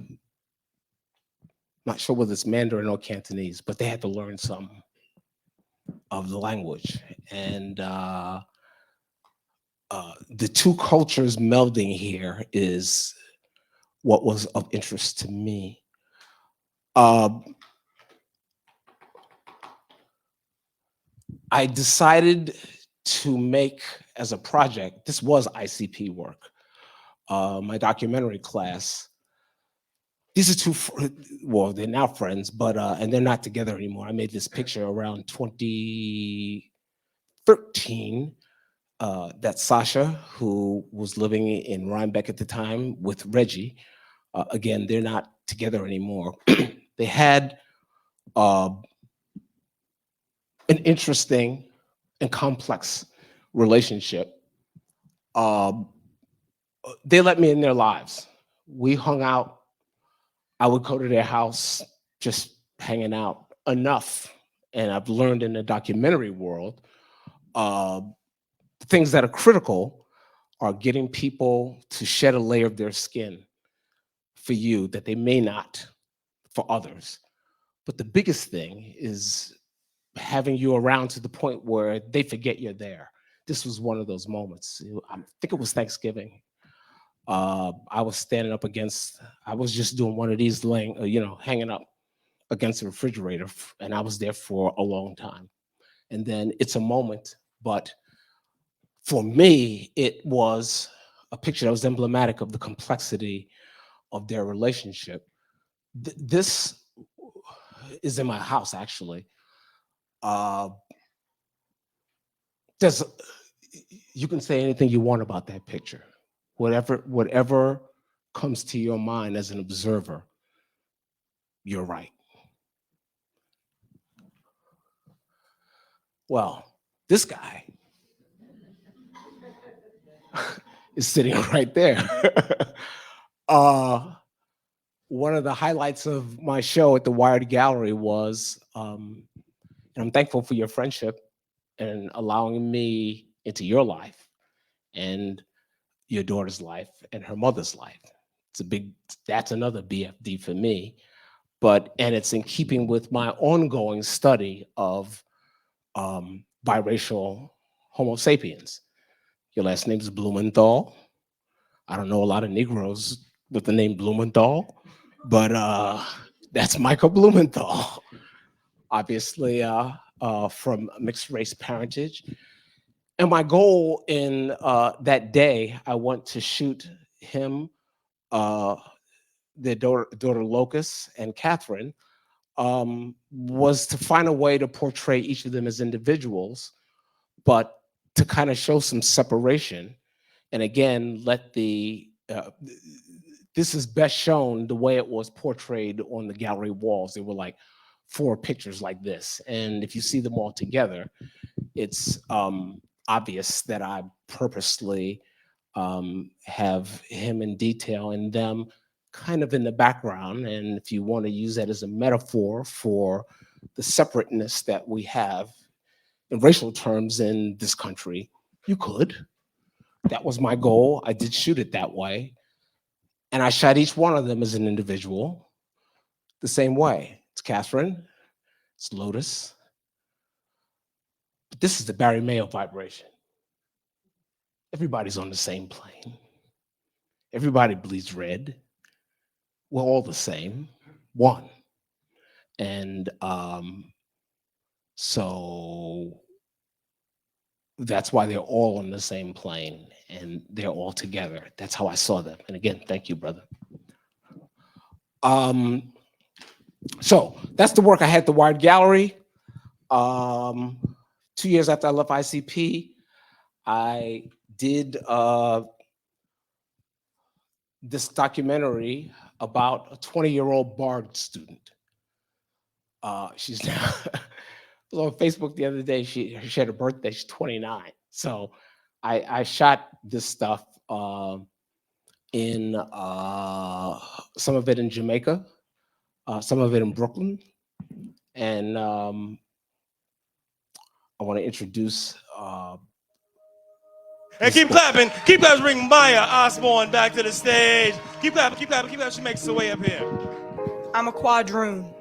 not sure whether it's Mandarin or Cantonese, but they had to learn some of the language. And the two cultures melding here is what was of interest to me. I decided to make as a project, this was ICP work, my documentary class. These are two, well, they're now friends, but, and they're not together anymore. I made this picture around 2013. That's Sasha, who was living in Rhinebeck at the time with Reggie. Again, they're not together anymore. They had an interesting and complex relationship. They let me in their lives. We hung out. I would go to their house, just hanging out enough. And I've learned in the documentary world, things that are critical are getting people to shed a layer of their skin for you that they may not for others. But the biggest thing is having you around to the point where they forget you're there. This was one of those moments. I think it was Thanksgiving. I was standing up against, I was just doing one of these hanging up against the refrigerator, and I was there for a long time. And then it's a moment, but for me, it was a picture that was emblematic of the complexity of their relationship. This is in my house, actually. You can say anything you want about that picture. Whatever comes to your mind as an observer, you're right. Well, this guy is sitting right there. One of the highlights of my show at the Wired Gallery was, and I'm thankful for your friendship and allowing me into your life and your daughter's life and her mother's life. That's another BFD for me. And it's in keeping with my ongoing study of biracial Homo sapiens. Your last name is Blumenthal. I don't know a lot of Negroes with the name Blumenthal, but that's Michael Blumenthal, obviously from mixed race parentage. And my goal in that day, I went to shoot him, their daughter Locust and Catherine, was to find a way to portray each of them as individuals, but to kind of show some separation. And again, this is best shown the way it was portrayed on the gallery walls. There were like 4 pictures like this. And if you see them all together, it's obvious that I purposely have him in detail and them kind of in the background. And if you want to use that as a metaphor for the separateness that we have in racial terms in this country, you could. That was my goal. I did shoot it that way. And I shot each one of them as an individual the same way. It's Catherine, it's Lotus. But this is the Barry Mayo vibration. Everybody's on the same plane. Everybody bleeds red. We're all the same, one. And so that's why they're all on the same plane and they're all together. That's how I saw them. And again, thank you, brother. So that's the work I had at the Wired Gallery. 2 years after I left ICP, I did this documentary about a 20-year-old Bard student. She's now on Facebook the other day. She had a birthday. She's 29. So I shot this stuff in some of it in Jamaica, some of it in Brooklyn, and I want to introduce. And keep clapping, bring Maya Osborne back to the stage. Keep clapping, she makes her way up here. I'm a quadroon.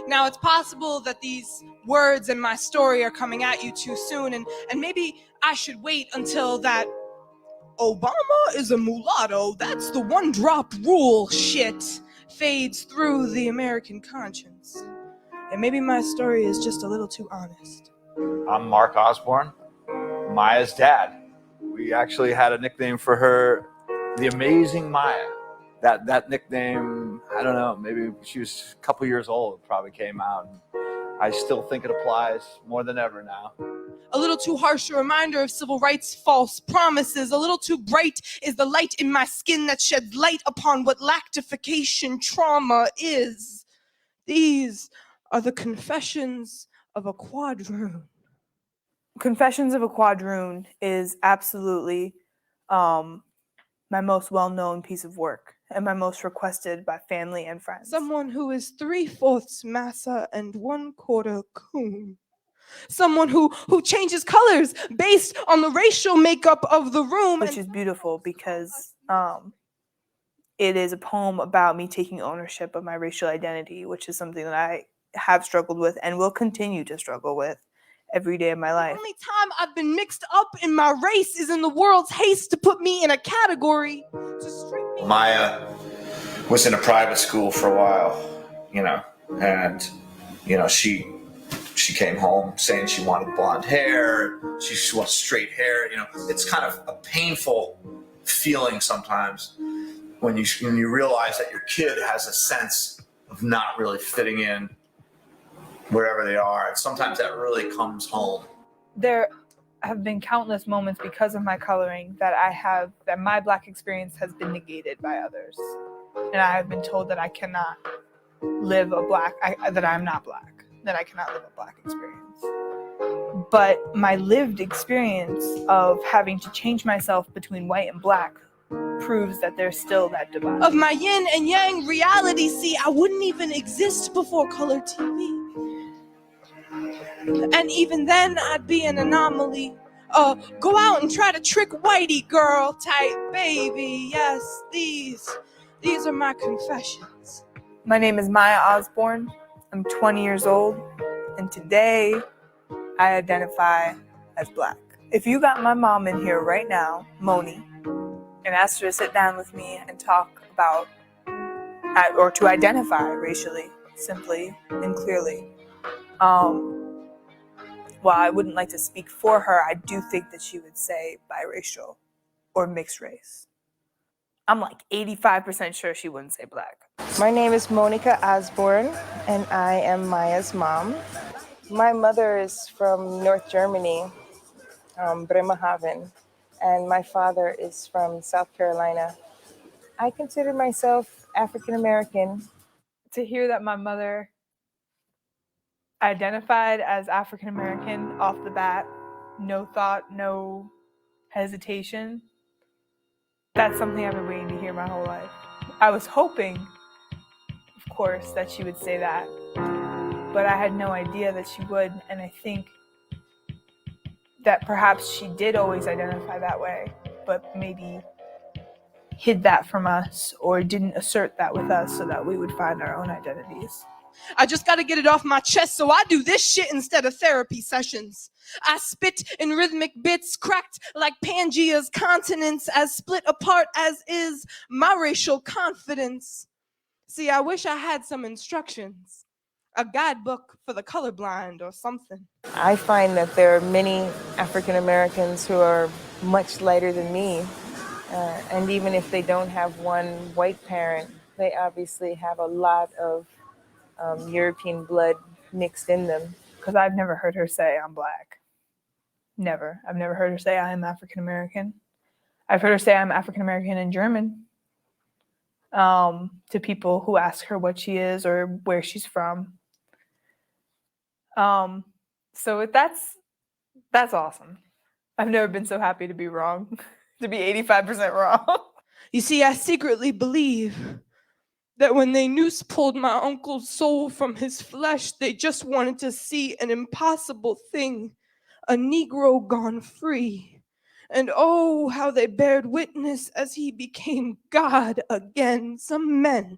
Now, it's possible that these words and my story are coming at you too soon, and maybe I should wait until that Obama is a mulatto, that's the one-drop rule shit fades through the American conscience. And maybe my story is just a little too honest. I'm Mark Osborne, Maya's dad. We actually had a nickname for her, the Amazing Maya. That nickname, I don't know, maybe she was a couple years old, probably came out. I still think it applies more than ever now. A little too harsh a reminder of civil rights false promises. A little too bright is the light in my skin that sheds light upon what lactification trauma is. These are the confessions of a quadroon. Confessions of a Quadroon is absolutely my most well-known piece of work and my most requested by family and friends. Someone who is 3/4 massa and 1/4 coon. Someone who changes colors based on the racial makeup of the room. Which is beautiful because it is a poem about me taking ownership of my racial identity, which is something that I have struggled with and will continue to struggle with every day of my The life. only time I've been mixed up in my race is in the world's haste to put me in a category, to strip me. Maya was in a private school for a while, and she came home saying she wanted blonde hair, she wants straight hair. It's kind of a painful feeling sometimes when you realize that your kid has a sense of not really fitting in wherever they are. And sometimes that really comes home. There have been countless moments because of my coloring that my Black experience has been negated by others. And I have been told that I cannot live that I'm not Black, that I cannot live a Black experience. But my lived experience of having to change myself between white and Black proves that there's still that divide. Of my yin and yang reality, see, I wouldn't even exist before color TV. And even then, I'd be an anomaly. Go out and try to trick whitey girl type baby. Yes, these are my confessions. My name is Maya Osborne. I'm 20 years old, and today I identify as Black. If you got my mom in here right now, Moni, and asked her to sit down with me and talk about, or to identify racially, simply and clearly, while I wouldn't like to speak for her, I do think that she would say biracial or mixed race. I'm like 85% sure she wouldn't say Black. My name is Monica Osborne, and I am Maya's mom. My mother is from North Germany, Bremerhaven, and my father is from South Carolina. I consider myself African American. To hear that my mother identified as African American off the bat, no thought, no hesitation, that's something I've been waiting to hear my whole life. I was hoping, of course, that she would say that, but I had no idea that she would, and I think that perhaps she did always identify that way, but maybe hid that from us or didn't assert that with us so that we would find our own identities. I just gotta get it off my chest, so I do this shit instead of therapy sessions. I spit in rhythmic bits, cracked like Pangea's continents, as split apart as is my racial confidence. See, I wish I had some instructions, a guidebook for the colorblind or something. I find that there are many African Americans who are much lighter than me, and even if they don't have one white parent, they obviously have a lot of European blood mixed in them. Because I've never heard her say I'm Black. Never. I've never heard her say I am African American. I've heard her say I'm African American in German to people who ask her what she is or where she's from. So that's awesome. I've never been so happy to be wrong, to be 85% wrong. You see, I secretly believe that when they noose pulled my uncle's soul from his flesh, they just wanted to see an impossible thing, a Negro gone free. And oh, how they bared witness as he became God again. Some men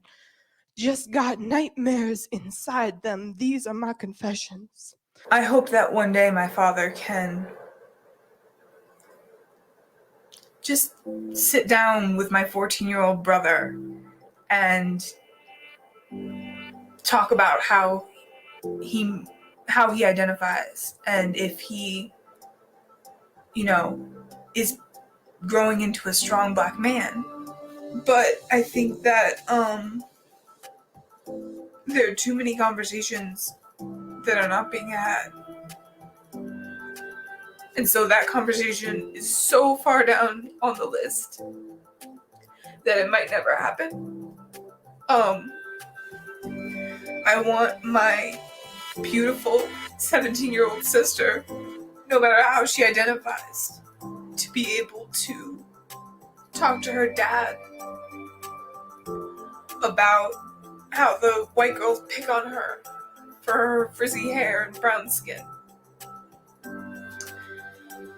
just got nightmares inside them. These are my confessions. I hope that one day my father can just sit down with my 14-year-old brother and talk about how he identifies and if he, is growing into a strong Black man. But I think that there are too many conversations that are not being had. And so that conversation is so far down on the list that it might never happen. I want my beautiful 17-year-old sister, no matter how she identifies, to be able to talk to her dad about how the white girls pick on her for her frizzy hair and brown skin.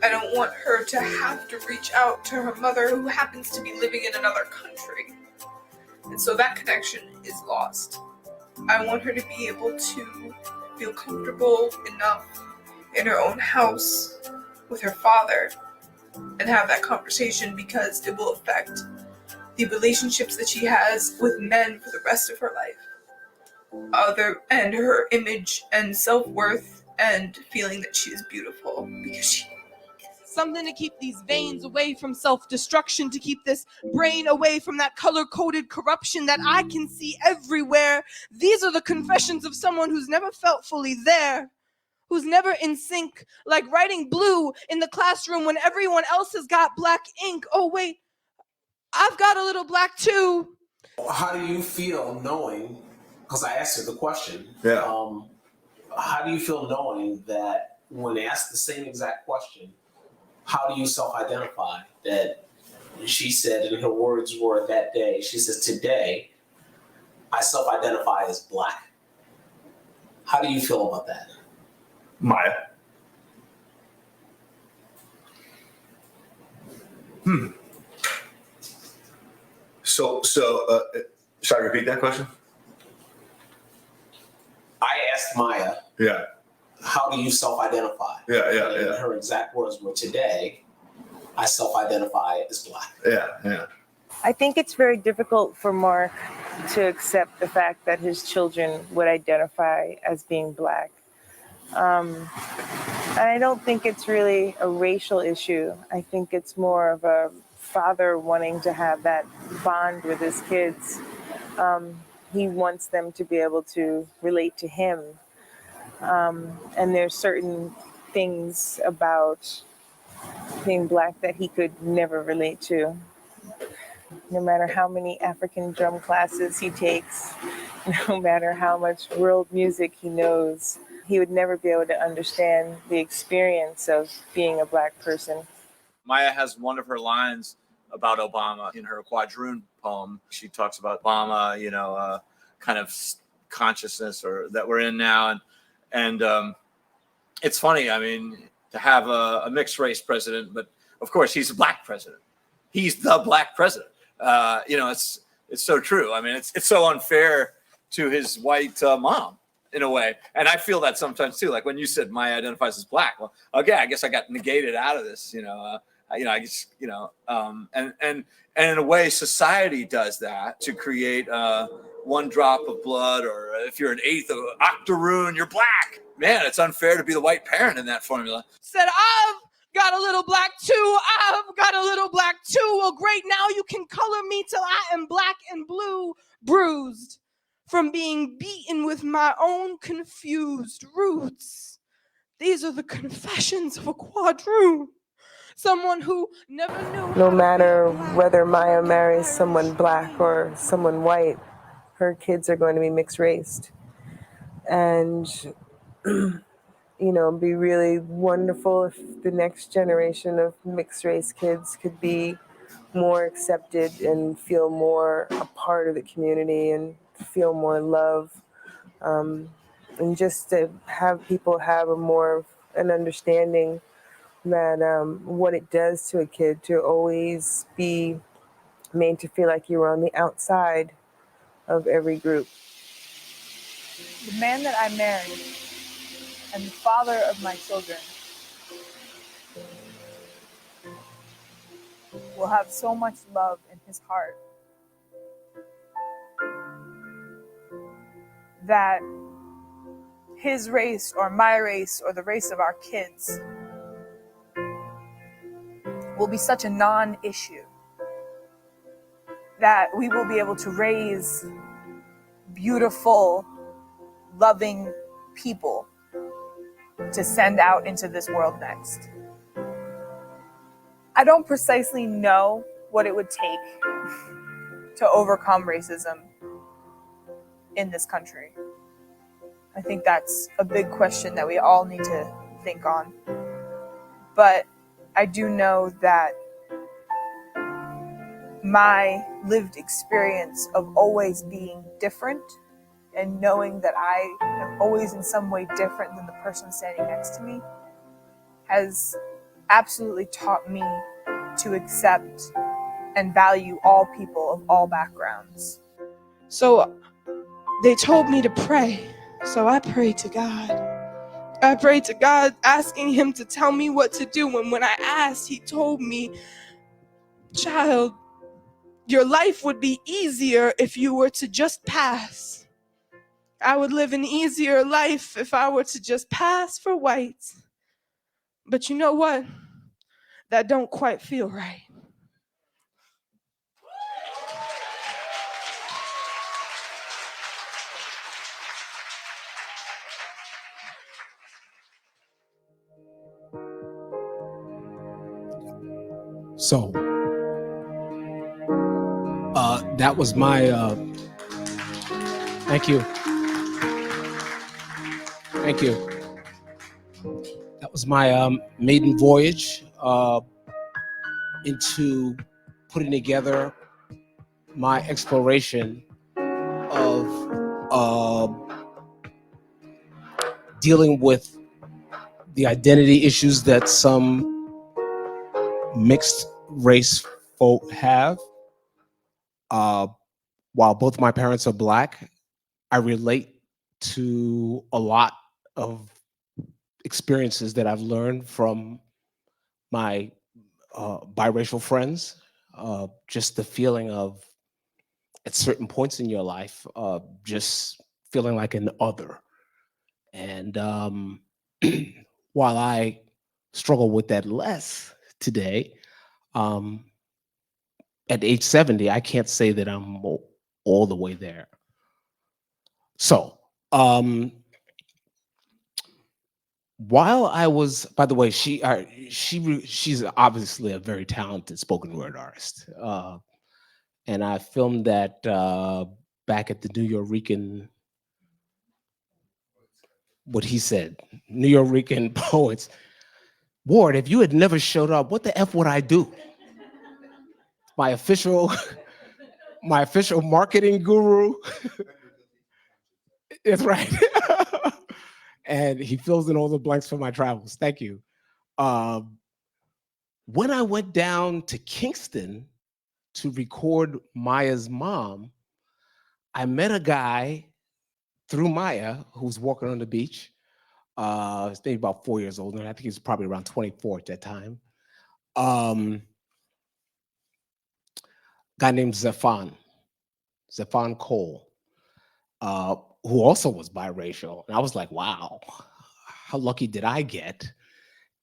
I don't want her to have to reach out to her mother who happens to be living in another country. And so that connection is lost. I want her to be able to feel comfortable enough in her own house with her father and have that conversation, because it will affect the relationships that she has with men for the rest of her life. And her image and self-worth and feeling that she is beautiful because she Something to keep these veins away from self-destruction, to keep this brain away from that color-coded corruption that I can see everywhere. These are the confessions of someone who's never felt fully there, who's never in sync, like writing blue in the classroom when everyone else has got black ink. Oh wait, I've got a little black too. How do you feel knowing, because I asked her the question, how do you feel knowing that when asked the same exact question, how do you self-identify, that she said, and her words were that day, she says, today, I self-identify as black. How do you feel about that? Maya. So, should I repeat that question? I asked Maya, Yeah. how do you self-identify? And her exact words were, today, I self-identify as black. Yeah. I think it's very difficult for Mark to accept the fact that his children would identify as being black. And I don't think it's really a racial issue. I think it's more of a father wanting to have that bond with his kids. He wants them to be able to relate to him. And there's certain things about being black that he could never relate to. No matter how many African drum classes he takes, no matter how much world music he knows, he would never be able to understand the experience of being a black person. Maya has one of her lines about Obama in her Quadroon poem. She talks about Obama, kind of consciousness or that we're in now. And it's funny, I mean, to have a mixed race president, but of course he's a black president. He's the black president. It's so true. I mean, it's so unfair to his white mom in a way. And I feel that sometimes too. Like when you said Maya identifies as black, well, okay, I guess I got negated out of this, I guess, and in a way society does that to create one drop of blood, or if you're an eighth of octoroon, you're black. Man, it's unfair to be the white parent in that formula. Said, I've got a little black too. I've got a little black too. Well, great. Now you can color me till I am black and blue, bruised from being beaten with my own confused roots. These are the confessions of a quadroon. Someone who never knew. No matter whether Maya marries someone black or someone white, her kids are going to be mixed raced. And be really wonderful if the next generation of mixed race kids could be more accepted and feel more a part of the community and feel more love. And just to have people have an understanding that what it does to a kid to always be made to feel like you were on the outside of every group. The man that I married and the father of my children will have so much love in his heart that his race or my race or the race of our kids will be such a non-issue that we will be able to raise beautiful, loving people to send out into this world next. I don't precisely know what it would take to overcome racism in this country. I think that's a big question that we all need to think on. But I do know that my lived experience of always being different and knowing that I am always in some way different than the person standing next to me has absolutely taught me to accept and value all people of all backgrounds. So they told me to pray. So I prayed to God. I prayed to God, asking him to tell me what to do. And when I asked, he told me, child, your life would be easier if you were to just pass. I would live an easier life if I were to just pass for white. But you know what? That don't quite feel right. So that was my thank you. Thank you. That was my maiden voyage into putting together my exploration of dealing with the identity issues that some mixed race folk have. While both my parents are Black, I relate to a lot of experiences that I've learned from my biracial friends. Just the feeling of, at certain points in your life, just feeling like an other. And while I struggle with that less today, at age 70, I can't say that I'm all the way there. So, while I was, by the way, she's obviously a very talented spoken word artist, and I filmed that back at the Nuyorican, what he said, Nuyorican Poets. Ward, if you had never showed up, what the F would I do? My official marketing guru. That's right. And he fills in all the blanks for my travels. Thank you. When I went down to Kingston to record Maya's mom, I met a guy through Maya who was walking on the beach. He's maybe about 4 years older. I think he's probably around 24 at that time. Guy named Zafan Cole, who also was biracial. And I was like, wow, how lucky did I get?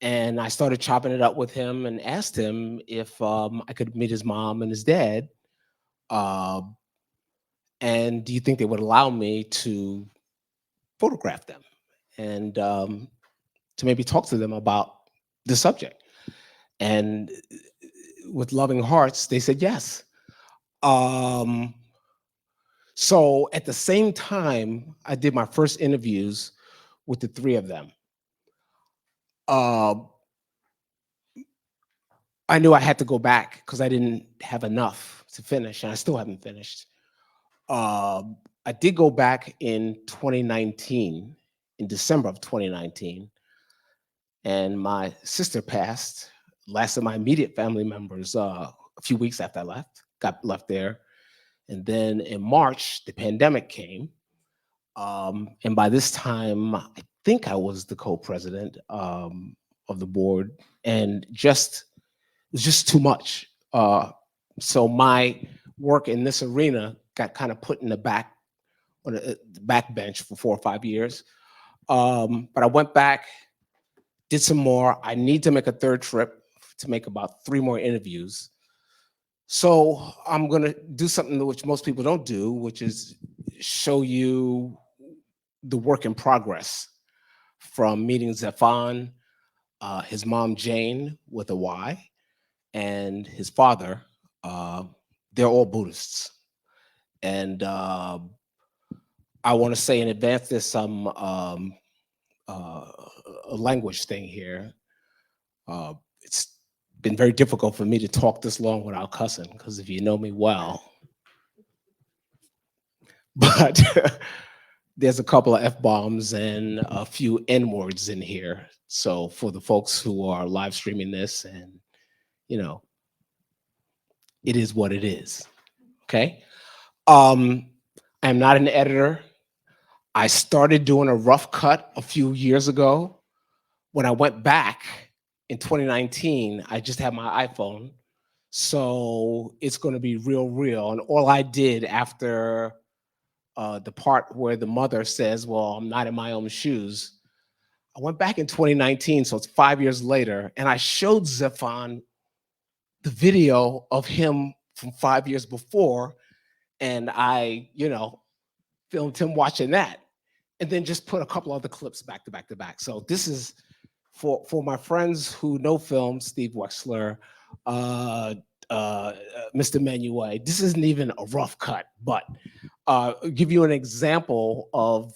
And I started chopping it up with him and asked him if I could meet his mom and his dad. And do you think they would allow me to photograph them and to maybe talk to them about the subject? And with loving hearts, they said yes. So at the same time, I did my first interviews with the three of them. I knew I had to go back because I didn't have enough to finish, and I still haven't finished. I did go back in 2019, in December of 2019, and my sister passed. Last of my immediate family members, a few weeks after I got left there. And then in March, the pandemic came. And by this time, I think I was the co-president of the board, and it was just too much. So my work in this arena got kind of put in the back, on the back bench for 4 or 5 years. But I went back, did some more. I need to make a third trip to make about 3 more interviews. So I'm gonna do something which most people don't do, which is show you the work in progress from meeting Zafan, his mom Jane with a Y, and his father. They're all Buddhists. And I want to say in advance, there's some a language thing here. It's been very difficult for me to talk this long without cussing, because if you know me well, but there's a couple of F-bombs and a few N-words in here. So for the folks who are live streaming this, and you know, it is what it is. Okay. I am not an editor. I started doing a rough cut a few years ago. When I went back in 2019, I just had my iPhone. So it's going to be real. And all I did after the part where the mother says, well, I'm not in my own shoes, I went back in 2019, so it's 5 years later, and I showed Zephon the video of him from 5 years before, and I, filmed him watching that, and then just put a couple other clips back to back to back. So this is for my friends who know film, Steve Wexler, Mr. Manuel. This isn't even a rough cut, but give you an example of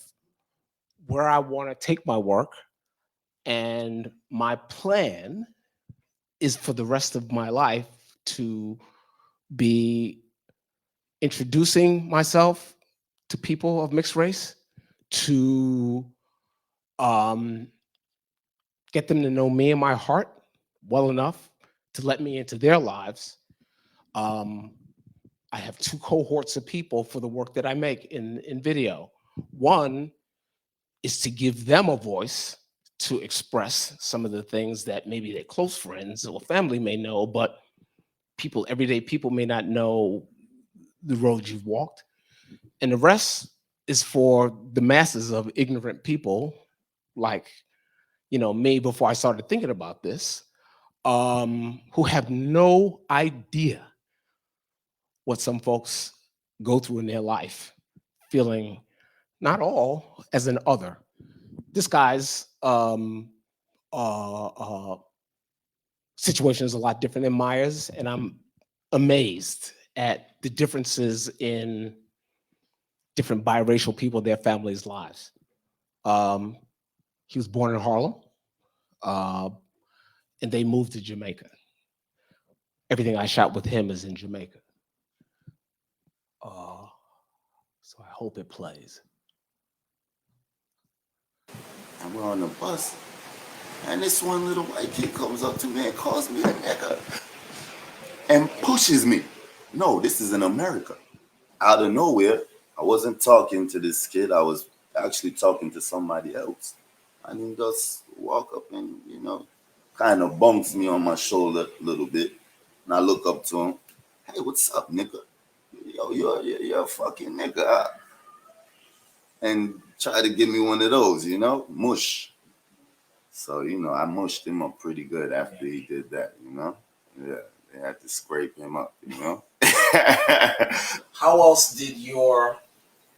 where I want to take my work. And my plan is for the rest of my life to be introducing myself to people of mixed race, to get them to know me and my heart well enough to let me into their lives. I have two cohorts of people for the work that I make in video. One is to give them a voice to express some of the things that maybe their close friends or family may know, but everyday people may not know the road you've walked. And the rest is for the masses of ignorant people like, me before I started thinking about this, who have no idea what some folks go through in their life, feeling not all as an other. This guy's situation is a lot different than Maya's, and I'm amazed at the differences in different biracial people, their families' lives. He was born in Harlem, and they moved to Jamaica. Everything I shot with him is in Jamaica. So I hope it plays. And we're on the bus, and this one little white kid comes up to me and calls me a nigga and pushes me. No, this is in America. Out of nowhere, I wasn't talking to this kid. I was actually talking to somebody else. And he just walk up and, kind of bunks me on my shoulder a little bit. And I look up to him. Hey, what's up, nigga? Yo, you're a fucking nigga. And try to give me one of those, mush. So, I mushed him up pretty good after he did that, Yeah, they had to scrape him up, How else did your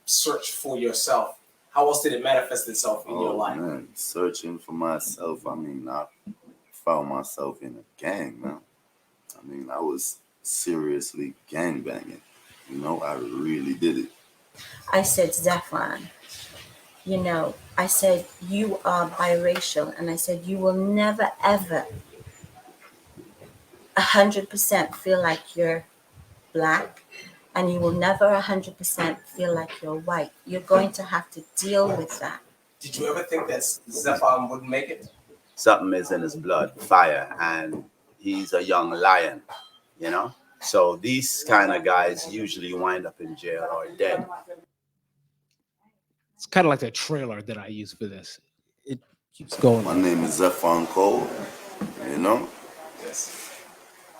search for yourself, how else did it manifest itself in your life? Man, searching for myself, I found myself in a gang, man. I was seriously gangbanging, I really did it. I said, Zephon, I said, you are biracial. And I said, you will never, ever 100% feel like you're Black. And you will never 100% feel like you're white. You're going to have to deal with that. Did you ever think that Zephon wouldn't make it? Something is in his blood, fire, and he's a young lion, So these kind of guys usually wind up in jail or dead. It's kind of like the trailer that I use for this. It keeps going. My name is Zephon Cole, Yes.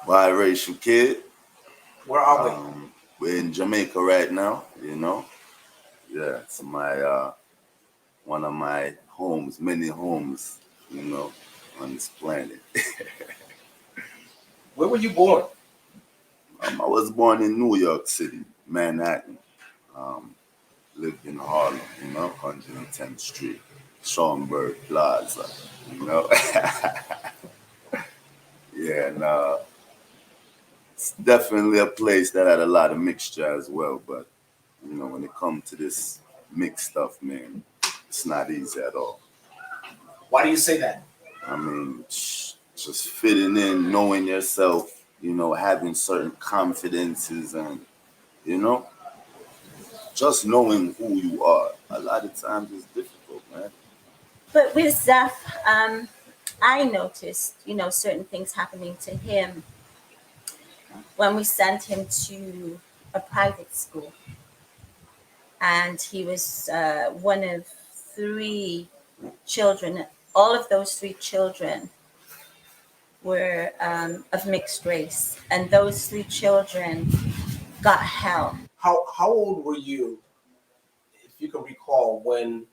Biracial kid. Where are we? We're in Jamaica right now, Yeah, it's my one of my homes, many homes, on this planet. Where were you born? I was born in New York City, Manhattan. Lived in Harlem, 110th Street, Schaumburg Plaza, Yeah, and it's definitely a place that had a lot of mixture as well. But, when it comes to this mixed stuff, man, it's not easy at all. Why do you say that? Just fitting in, knowing yourself, having certain confidences and, just knowing who you are. A lot of times it's difficult, man. But with Zeph, I noticed, certain things happening to him when we sent him to a private school. and he was one of 3 children. All of those 3 children were of mixed race, and those 3 children got help. How old were you, if you can recall, when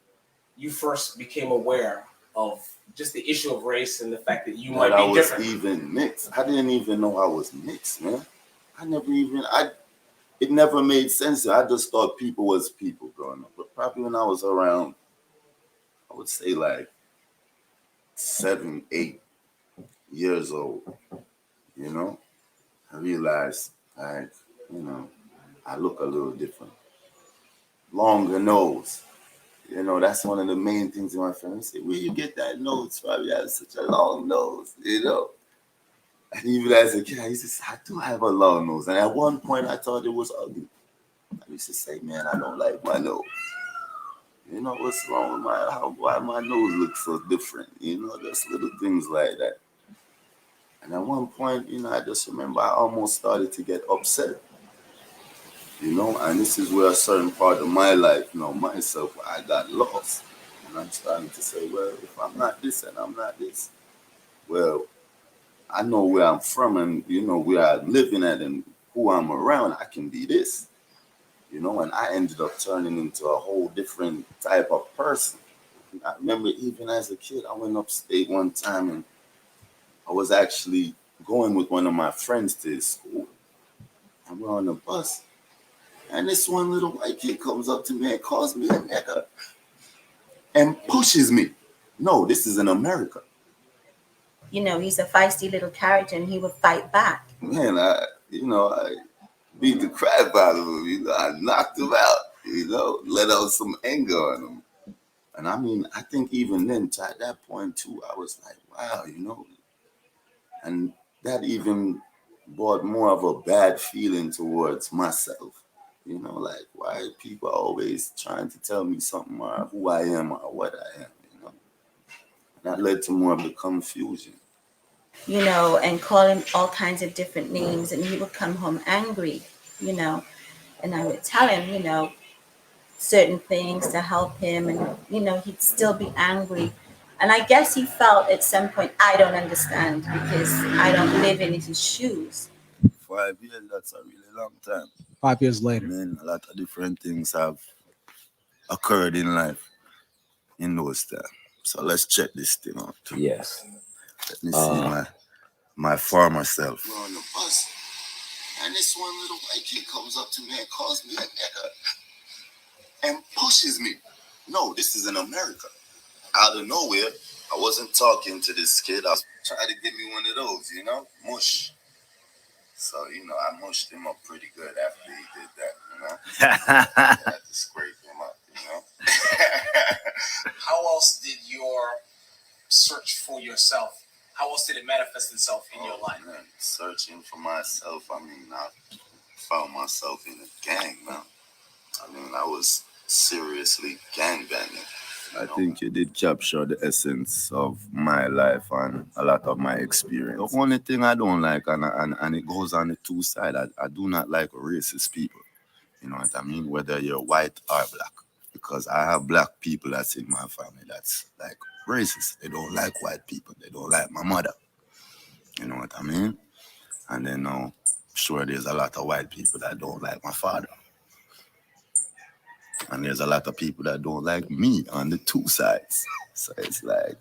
you first became aware of just the issue of race and the fact that you might That I be was different? even mixed. I didn't even know I was mixed, man. It never made sense. I just thought people was people growing up. But probably when I was around, I would say like 7, 8 years old, you know, I realized, like, you know, I look a little different. Longer nose. You know, that's one of the main things in my family. Say, where you get that nose from? You have such a long nose, you know. And even as a kid, I used to say, I do have a long nose. And at one point, I thought it was ugly. I used to say, man, I don't like my nose. You know, what's wrong with why my nose looks so different? You know, just little things like that. And at one point, you know, I just remember I almost started to get upset. You know, and this is where a certain part of my life, you know, myself, I got lost. And I'm starting to say, well, if I'm not this and I'm not this, well, I know where I'm from and, you know, where I'm living at and who I'm around, I can be this. You know, and I ended up turning into a whole different type of person. I remember even as a kid, I went upstate one time and I was actually going with one of my friends to his school. And we're on the bus. And this one little white kid comes up to me and calls me a nigger and pushes me. No, this is in America. You know, he's a feisty little character and he would fight back. Man, I beat the crap out of him. You know, I knocked him out, you know, let out some anger on him. And I mean, I think even then, at that point too, I was like, wow, you know. And that even brought more of a bad feeling towards myself. You know, like, why people are always trying to tell me something or who I am or what I am, you know. And that led to more of the confusion. You know, and call him all kinds of different names, and he would come home angry, you know, and I would tell him, you know, certain things to help him, and, you know, he'd still be angry. And I guess he felt at some point, I don't understand because I don't live in his shoes. 5 years, that's a really long time. 5 years later. I mean, a lot of different things have occurred in life in those times. So let's check this thing out. Yes. Let me see my former self. We're on the bus, and this one little white kid comes up to me and calls me a nigger and pushes me. No, this is in America. Out of nowhere, I wasn't talking to this kid. I was trying to get me one of those, you know, mush. So, you know, I mushed him up pretty good after he did that, you know. I had to scrape him up, you know. How else did your search for yourself, how else did it manifest itself in your life? Man, searching for myself, I mean, I found myself in a gang, man. I mean, I was seriously gangbanging. I think you did capture the essence of my life and a lot of my experience. The only thing I don't like, and it goes on the two sides, I do not like racist people. You know what I mean? Whether you're white or black. Because I have black people that's in my family that's like racist. They don't like white people. They don't like my mother. You know what I mean? And then I'm sure there's a lot of white people that don't like my father. And there's a lot of people that don't like me on the two sides. So it's like,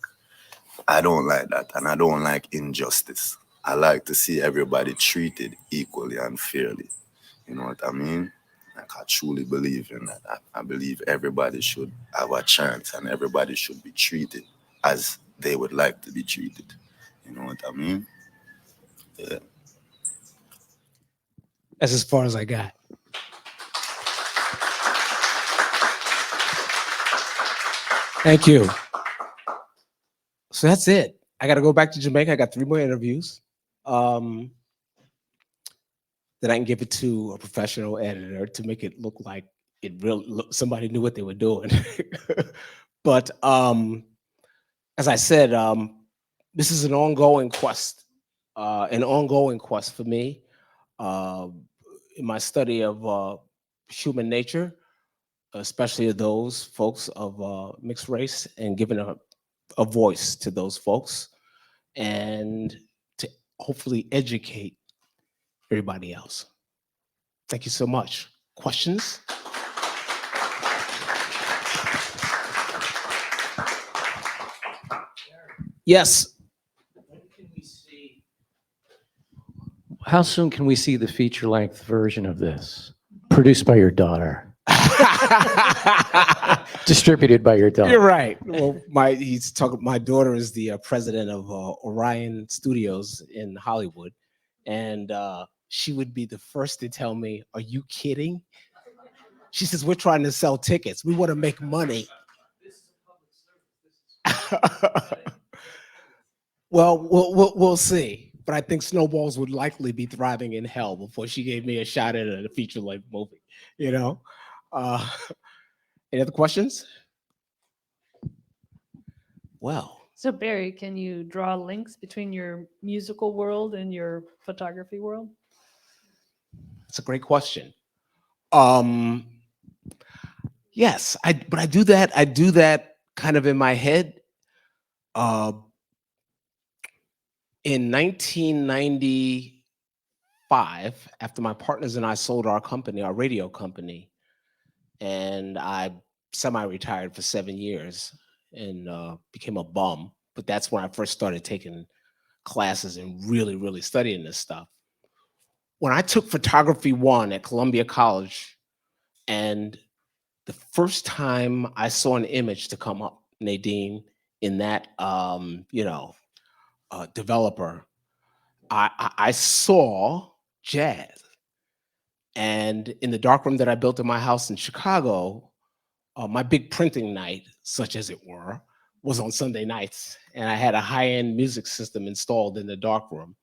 I don't like that. And I don't like injustice. I like to see everybody treated equally and fairly. You know what I mean? Like, I truly believe in that. I believe everybody should have a chance and everybody should be treated as they would like to be treated. You know what I mean? Yeah. That's as far as I got. Thank you. So that's it. I got to go back to Jamaica. I got 3 more interviews. Then I can give it to a professional editor to make it look like it really somebody knew what they were doing. But as I said, this is an ongoing quest for me in my study of human nature. especially those folks of mixed race, and giving a voice to those folks, and to hopefully educate everybody else. Thank you so much. Questions? Yes. How soon can we see the feature-length version of this? Produced by your daughter. Distributed by your daughter. You're right. Well, my daughter is the president of Orion Studios in Hollywood, and she would be the first to tell me, "Are you kidding?" She says, "We're trying to sell tickets. We want to make money." Well, we'll see. But I think Snowballs would likely be thriving in hell before she gave me a shot at a feature-length movie. You know. Any other questions? Well. So Barry, can you draw links between your musical world and your photography world? That's a great question. Yes, but I do that kind of in my head. In 1995, after my partners and I sold our company, our radio company, and I semi-retired for 7 years and became a bum, but that's when I first started taking classes and really studying this stuff. When I took Photography 1 at Columbia College, and the first time I saw an image to come up, Nadine, in that developer, I saw jazz. And in the darkroom that I built in my house in Chicago, my big printing night, such as it were, was on Sunday nights. And I had a high-end music system installed in the darkroom.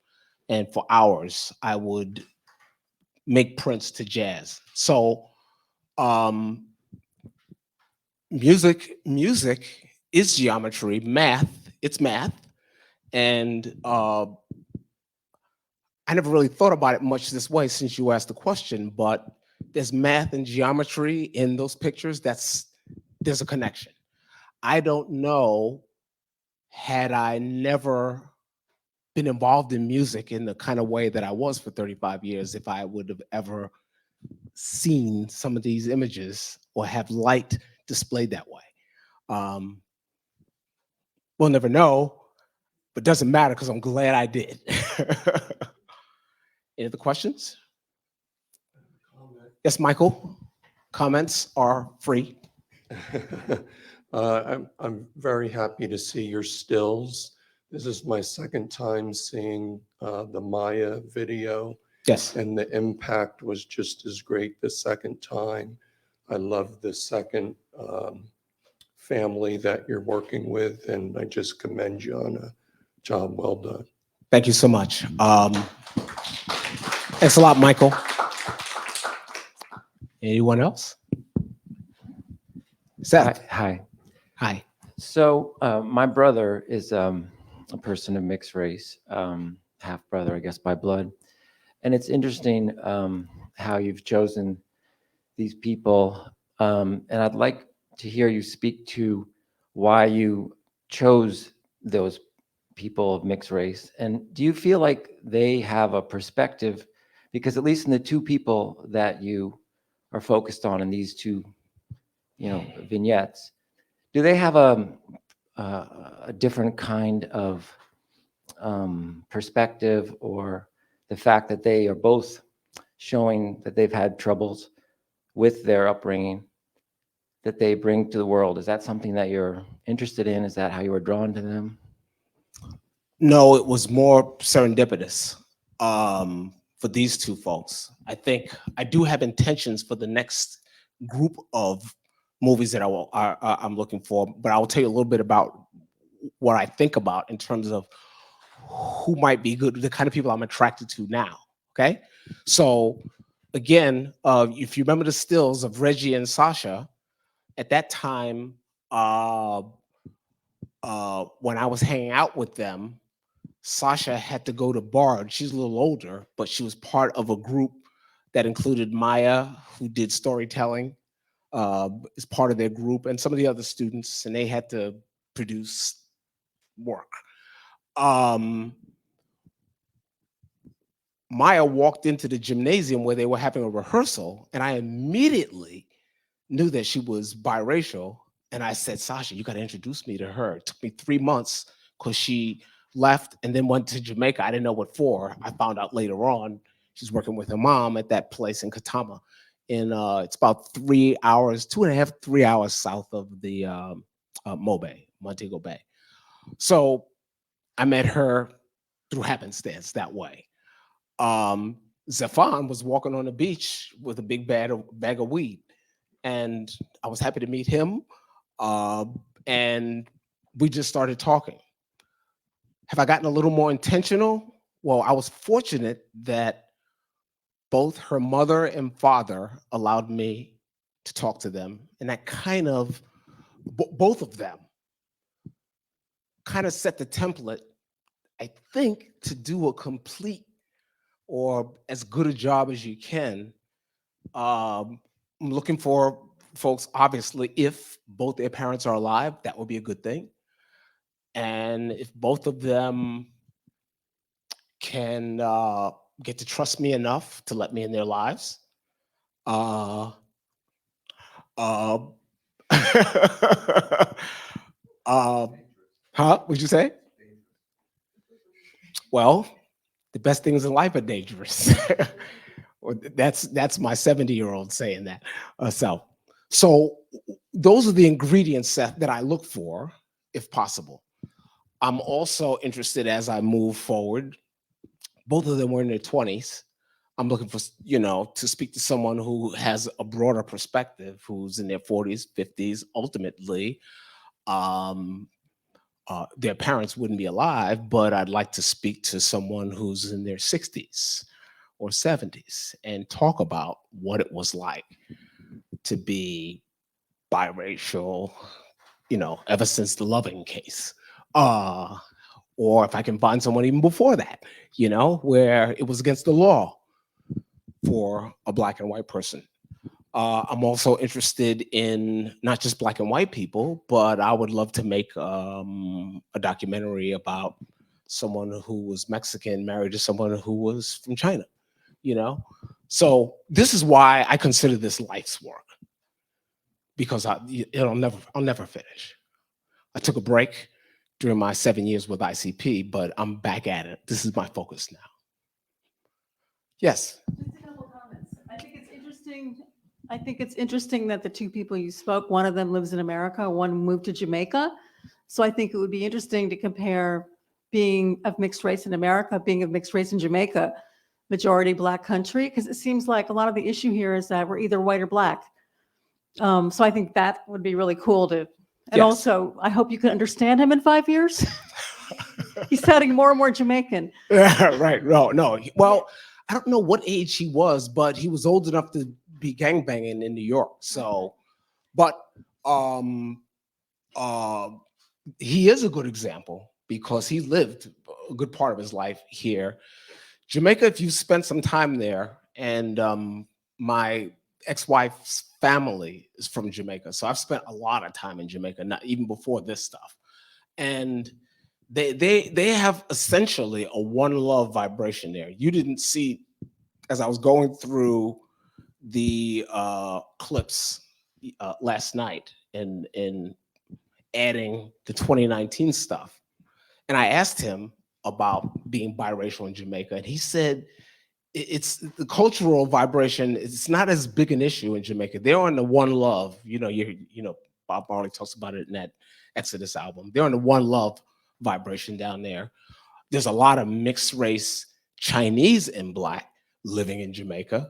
And for hours, I would make prints to jazz. So music is geometry, it's math. And I never really thought about it much this way since you asked the question, but there's math and geometry in those pictures. There's a connection. I don't know, had I never been involved in music in the kind of way that I was for 35 years, if I would have ever seen some of these images or have light displayed that way. We'll never know, but doesn't matter because I'm glad I did. Any other questions? Yes, Michael. Comments are free. I'm very happy to see your stills. This is my second time seeing the Maya video. Yes. And the impact was just as great the second time. I love the second family that you're working with, and I just commend you on a job well done. Thank you so much. Thanks a lot, Michael. Anyone else? Seth. Hi. Hi. So my brother is a person of mixed race, half brother, I guess, by blood. And it's interesting how you've chosen these people. And I'd like to hear you speak to why you chose those people of mixed race. And do you feel like they have a perspective? Because at least in the two people that you are focused on in these two, vignettes, do they have a different kind of perspective, or the fact that they are both showing that they've had troubles with their upbringing that they bring to the world? Is that something that you're interested in? Is that how you were drawn to them? No, it was more serendipitous for these two folks. I think I do have intentions for the next group of movies that I'm looking for, but I'll tell you a little bit about what I think about in terms of who might be good, the kind of people I'm attracted to now, okay? So again, if you remember the stills of Reggie and Sasha, at that time, when I was hanging out with them, Sasha had to go to Bard. She's a little older, but she was part of a group that included Maya, who did storytelling, as part of their group, and some of the other students, and they had to produce work. Maya walked into the gymnasium where they were having a rehearsal, and I immediately knew that she was biracial. And I said, Sasha, you got to introduce me to her. It took me 3 months because she left and then went to Jamaica. I didn't know what for. I found out later on she's working with her mom at that place in Katama. And it's about 3 hours, 2.5, 3 hours south of the Montego Bay. So I met her through happenstance that way. Zafan was walking on the beach with a big bag of weed, and I was happy to meet him. And we just started talking. Have I gotten a little more intentional? Well, I was fortunate that both her mother and father allowed me to talk to them, and that kind of, both of them kind of set the template, I think, to do a complete or as good a job as you can. I'm looking for folks, obviously, if both their parents are alive, that would be a good thing. And if both of them can get to trust me enough to let me in their lives, huh? What'd you say? Well, the best things in life are dangerous. That's my 70-year-old saying that self. So those are the ingredients that I look for, if possible. I'm also interested as I move forward. Both of them were in their 20s. I'm looking for, to speak to someone who has a broader perspective, who's in their 40s, 50s. Ultimately, their parents wouldn't be alive, but I'd like to speak to someone who's in their 60s or 70s and talk about what it was like to be biracial, ever since the Loving case. Or if I can find someone even before that, where it was against the law for a Black and white person. I'm also interested in not just Black and white people, but I would love to make a documentary about someone who was Mexican married to someone who was from China, So this is why I consider this life's work, because I'll never finish. I took a break during my 7 years with ICP, but I'm back at it. This is my focus now. Yes. Just a couple comments. I think it's interesting that the two people you spoke, one of them lives in America, one moved to Jamaica. So I think it would be interesting to compare being of mixed race in America, being of mixed race in Jamaica, majority Black country, because it seems like a lot of the issue here is that we're either white or Black. So I think that would be really cool to, and Yes. also I hope you can understand him in 5 years. He's sounding more and more Jamaican. Right. No. Well, I don't know what age he was, but he was old enough to be gangbanging in New York. So, but he is a good example because he lived a good part of his life here. Jamaica, if you spent some time there, and my ex-wife's family is from Jamaica, so I've spent a lot of time in Jamaica, not even before this stuff, and they have essentially a one love vibration there. You didn't see, as I was going through the clips last night and adding the 2019 stuff, and I asked him about being biracial in Jamaica, and he said it's the cultural vibration. It's not as big an issue in Jamaica. They're on the one love. Bob Marley talks about it in that Exodus album. They're on the one love vibration down there. There's a lot of mixed race Chinese and Black living in Jamaica,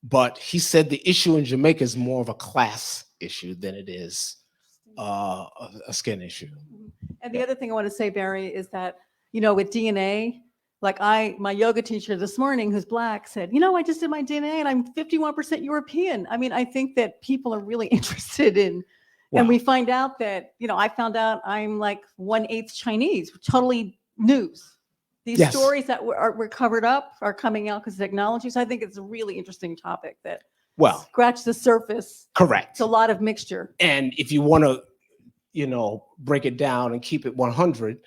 but he said the issue in Jamaica is more of a class issue than it is a skin issue. And the other thing I want to say, Barry, is that, with DNA, like my yoga teacher this morning, who's Black, said, I just did my DNA and I'm 51% European. I mean, I think that people are really interested in, Wow. and we find out that, I found out I'm like 1/8 Chinese, totally news. These Yes. stories that were covered up are coming out because of technology. So I think it's a really interesting topic that Well, scratch the surface. correct. It's a lot of mixture. And if you want to, break it down and keep it 100,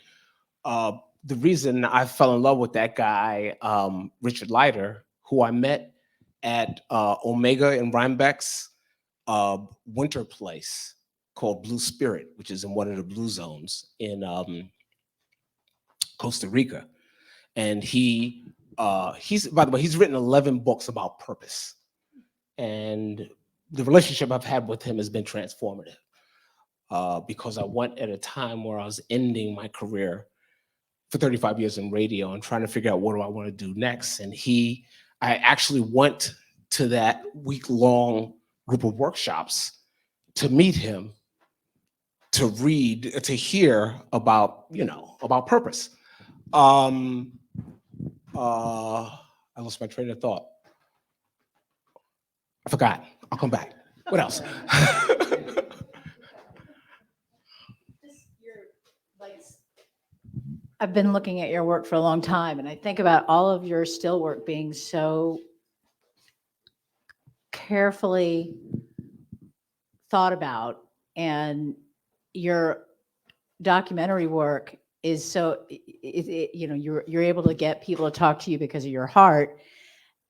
the reason I fell in love with that guy, Richard Leiter, who I met at Omega and Rhinebeck's winter place called Blue Spirit, which is in one of the blue zones in Costa Rica. And he's, by the way, he's written 11 books about purpose. And the relationship I've had with him has been transformative because I went at a time where I was ending my career for 35 years in radio and trying to figure out what do I want to do next. And I actually went to that week-long group of workshops to meet him, to hear about, about purpose. I lost my train of thought. I forgot. I'll come back. What else? I've been looking at your work for a long time, and I think about all of your still work being so carefully thought about, and your documentary work is so, you're able to get people to talk to you because of your heart.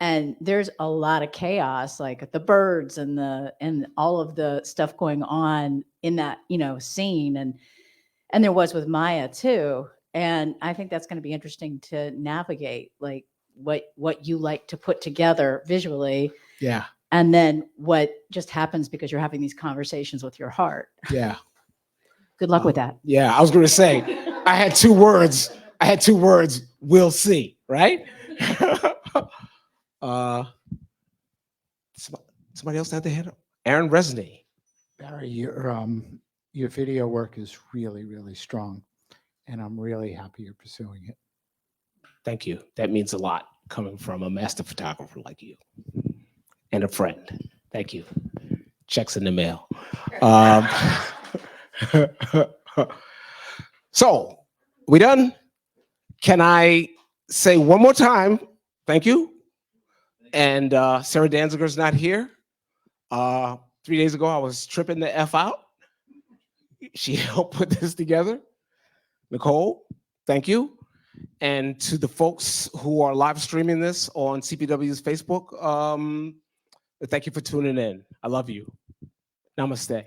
And there's a lot of chaos, like the birds and all of the stuff going on in that, scene. And there was with Maya too. And I think that's going to be interesting to navigate, like what you like to put together visually. Yeah. And then what just happens because you're having these conversations with your heart. Yeah. Good luck with that. Yeah. I was going to say, I had two words. We'll see. Right. Somebody else had their hand up. Aaron Resney. Barry, your video work is really, really strong, and I'm really happy you're pursuing it. Thank you. That means a lot coming from a master photographer like you and a friend. Thank you. Checks in the mail. So, we done? Can I say one more time? Thank you. And Sarah Danziger's not here. 3 days ago, I was tripping the F out. She helped put this together. Nicole, thank you. And to the folks who are live streaming this on CPW's Facebook, thank you for tuning in. I love you. Namaste.